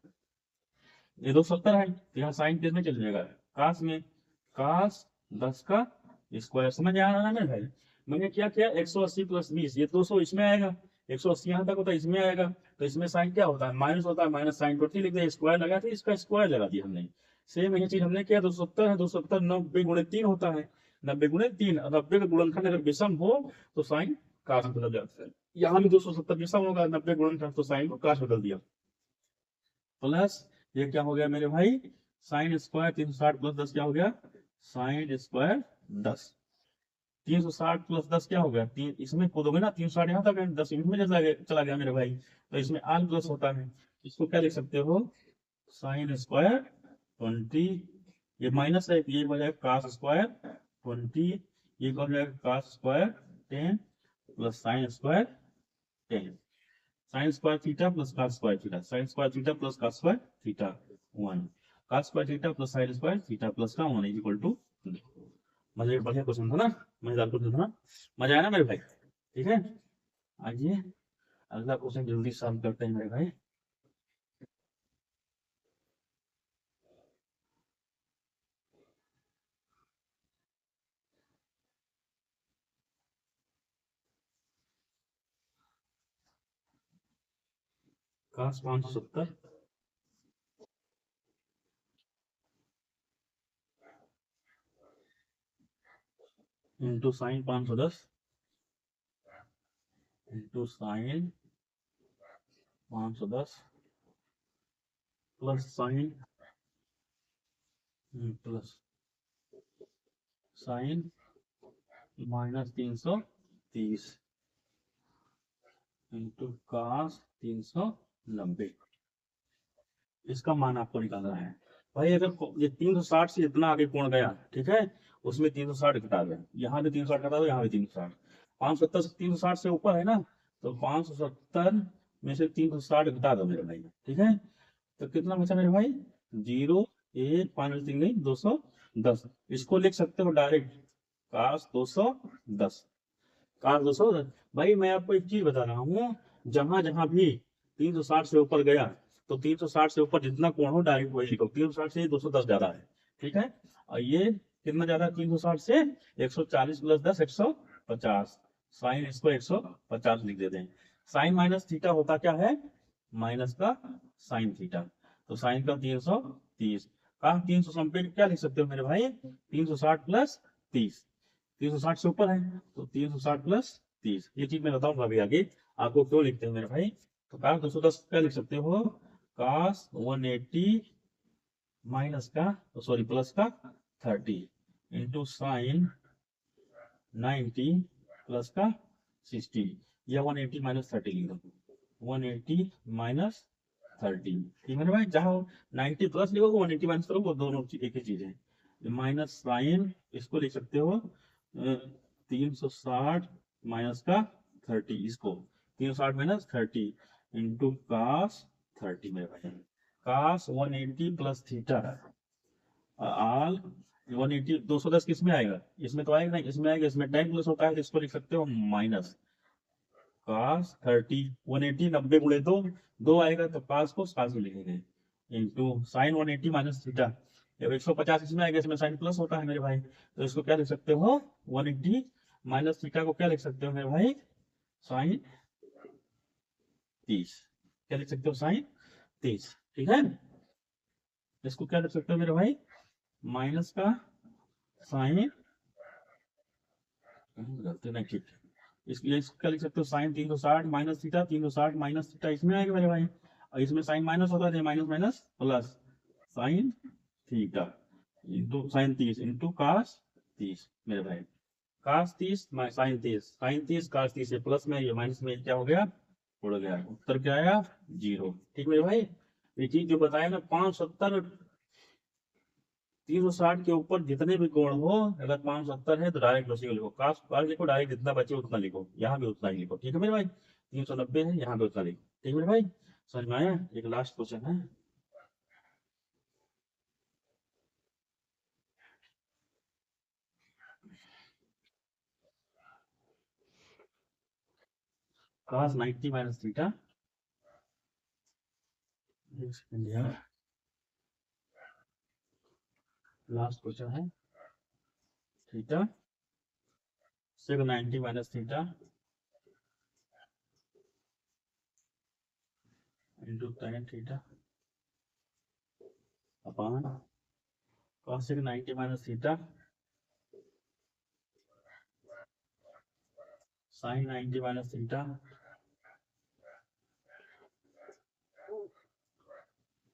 S1: ये 270 है तो यहाँ साइन किस में चल जाएगा कास में कास 10 का स्क्वायर। समझ आ रहा है ना भाई? मैंने क्या किया, 180 प्लस 20, ये 200 इसमें आएगा, 180 यहाँ तक होता है, इसमें आएगा। तो इसमें साइन क्या होता है, माइनस होता है, माइनस साइन करती लिख दिया, स्क्वायर लगा था, इसका स्क्वायर लगा दिया हमने। सेम यही चीज हमने किया, 270 है, 270 90 गुणे 3 होता है, 90 गुणे 3, 90 का गुणनखंड अगर विषम हो तो साइन काश बदल जाता है। यहाँ भी 270 विषम होगा, 90 गुणनखंड, तो साइन को काश बदल दिया। प्लस ये क्या हो गया मेरे भाई, साइन स्क्वायर 360 प्लस 10 क्या हो गया, साइन स्क्वायर 10। 360 प्लस 10 क्या हो गया, तीन इसमें कूदोगे ना, 360 यहाँ तक है, 10 इसमें चला गया मेरे भाई, तो इसमें आल प्लस होता है। इसको क्या लिख सकते हो, साइन स्क्वायर 20, ये माइनस है, ये हो जाएगा कास स्क्वायर 20, ये हो जाएगा cos square 10 plus sine square 10, sine square theta plus cos square theta, sine square theta plus cos square theta 1, cos square theta plus sine square theta plus का 1 is equal to. मजे बढ़िया question था ना, मजेदार question था ना, मजा आया ना मेरे भाई? ठीक है, आइए अगला क्वेश्चन जल्दी सॉल्व करते हैं मेरे भाई। Cos 570 into sine 510 into sine 510 plus sine plus sine minus 330 into cos 390, इसका मान आपको निकालना है भाई। अगर ये 360 से इतना आगे कोण गया, ठीक है, उसमें 360 घटा दो, यहाँ भी 360 घटा दो, यहाँ भी 360, 570 से 360 से ऊपर है ना, तो 570 में से 360 घटा दो मेरे भाई, ठीक है, तो कितना बचा मेरे भाई, 0 1 5 3 नहीं 210, इसको लिख सकते हो डायरेक्ट, काश 210, काश 210। भाई मैं आपको एक चीज बता रहा हूँ, जहां जहां भी 360 से ऊपर गया, तो 360 से ऊपर जितना कोण हो डायरेक्ट वही लिखो, 360 से 210 ज्यादा है, ठीक है, और ये कितना ज्यादा है 360 से, 140 प्लस 10 150, साइन इसको 150 लिख देते हैं। साइन माइनस थीटा होता क्या है, माइनस का साइन थीटा, तो साइन का 330 का 300 पे क्या लिख सकते हो मेरे भाई, 360 प्लस 30, 360 से ऊपर है तो 360 प्लस 30, ये चीज मैं बताऊंगा अभी आगे आपको क्यों लिखते हैं मेरे भाई। तो काश 210 क्या लिख सकते हो, काश 180 माइनस का, सॉरी प्लस का 30 इंटू साइन 90 प्लस का 60, या 180 माइनस 30 लिख दो, 180 माइनस 30, ठीक है ना भाई, जहां 90 प्लस लिखोगे 180 माइनस करोगे वो दोनों एक ही चीज है। माइनस साइन इसको लिख सकते हो 360 माइनस का 30, इसको 360 माइनस 30 इंटू कास 30 मेरे भाई, कास 180 प्लस थीटा आल 180, 210 किस में आएगा, इसमें तो आएगा नहीं, इसमें आएगा, इसमें टाइम प्लस होता है, तो इसको लिख सकते हो माइनस कास 30, 180 90 गुणे दो, दो आएगा तो कास को सास में लिखेंगे, इंटू साइन 180 माइनस थीटा, 150 इसमें आएगा, इसमें साइन प्लस होता है मेरे भाई, तो इसको क्या लिख सकते हो 180 माइनस थीटा को क्या लिख सकते हो मेरे भाई, साइन 30, क्या लिख सकते हो साइन 30, ठीक है, इसको क्या लिख सकते हो मेरे भाई, माइनस का साइन, गलती नहीं ठीक, इसलिए इसको क्या लिख सकते हो sine 360 minus theta, 360 minus theta इसमें आएगा मेरे भाई, और इसमें साइन माइनस होता है, minus minus plus sine theta into sine 30 into cos 30 मेरे भाई, कास 30 साइन 30, साइन 30 कास 30 से प्लस में ये माइनस में क्या हो गया, उड़ गया, उत्तर क्या आया 0, ठीक मेरे भाई। ये चीज जो बताया ना 570 360 के ऊपर जितने भी कोण हो, अगर 570 है तो डायरेक्ट उसी को लिखो, काश काश लिखो, डायरेक्ट जितना बचे उतना लिखो, यहाँ भी उतना ही लिखो, ठीक है मेरे भाई, 390 है यहाँ भी उतना लिखो, ठीक है मेरे भाई, समझ में आया। एक लास्ट क्वेश्चन है, काश 90 माइनस थीटा, एक सेकंड यार, लास्ट क्वेश्चन है, theta sec 90 minus theta into tan theta upon cos sec 90 minus theta sin 90 minus theta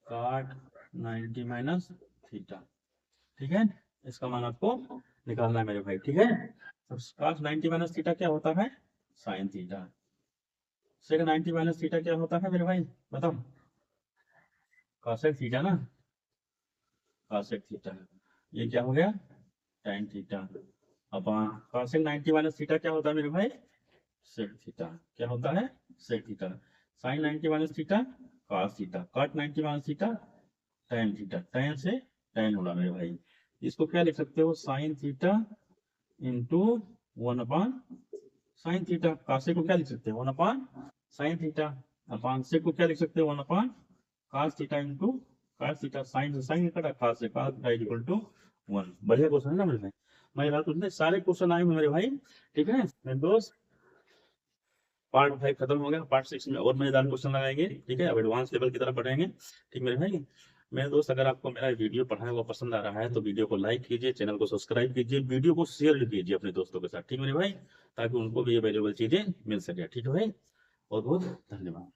S1: cot 90 minus theta. ठीक है, इसका मान आपको निकालना है मेरे भाई। ठीक है, तो cos 90 माइनस थीटा क्या होता है, sin theta. Sec 90 minus theta क्या होता है मेरे भाई, बताओ। cosec थीटा ना, cosec थीटा, ये क्या हो गया, tan theta upon cosec 90 minus theta क्या होता है मेरे भाई, sec थीटा। क्या होता है, sec theta. sin 90 minus theta cos theta, cot 90 minus theta tan theta. tan से tan होगा मेरे भाई, इसको क्या लिख सकते हो, sin theta into 1 upon sin theta. cosec को क्या लिख सकते हो, 1 upon sin theta upon sec को क्या लिख सकते हो, 1 upon cos theta into cos theta. sin से sin कटा, cos से cos थीटा इक्वल टू 1। बढ़िया क्वेश्चन है ना मेरे भाई, मैं बात उसमें सारे क्वेश्चन आए मेरे भाई। ठीक है मेरे दोस्त, पार्ट 5 खत्म हो गया, पार्ट 6 में और मजेदार क्वेश्चन लगाएंगे। ठीक है, अब एडवांस लेवल की तरफ बढ़ेंगे। ठीक मेरे भाई, मेरे दोस्त अगर आपको मेरा वीडियो पढ़ा है वो पसंद आ रहा है तो वीडियो को लाइक कीजिए, चैनल को सब्सक्राइब कीजिए, वीडियो को शेयर कीजिए अपने दोस्तों के साथ। ठीक मेरे भाई, ताकि उनको भी ये वैल्यूएबल चीजें मिल सके। ठीक है भाई, बहुत बहुत धन्यवाद।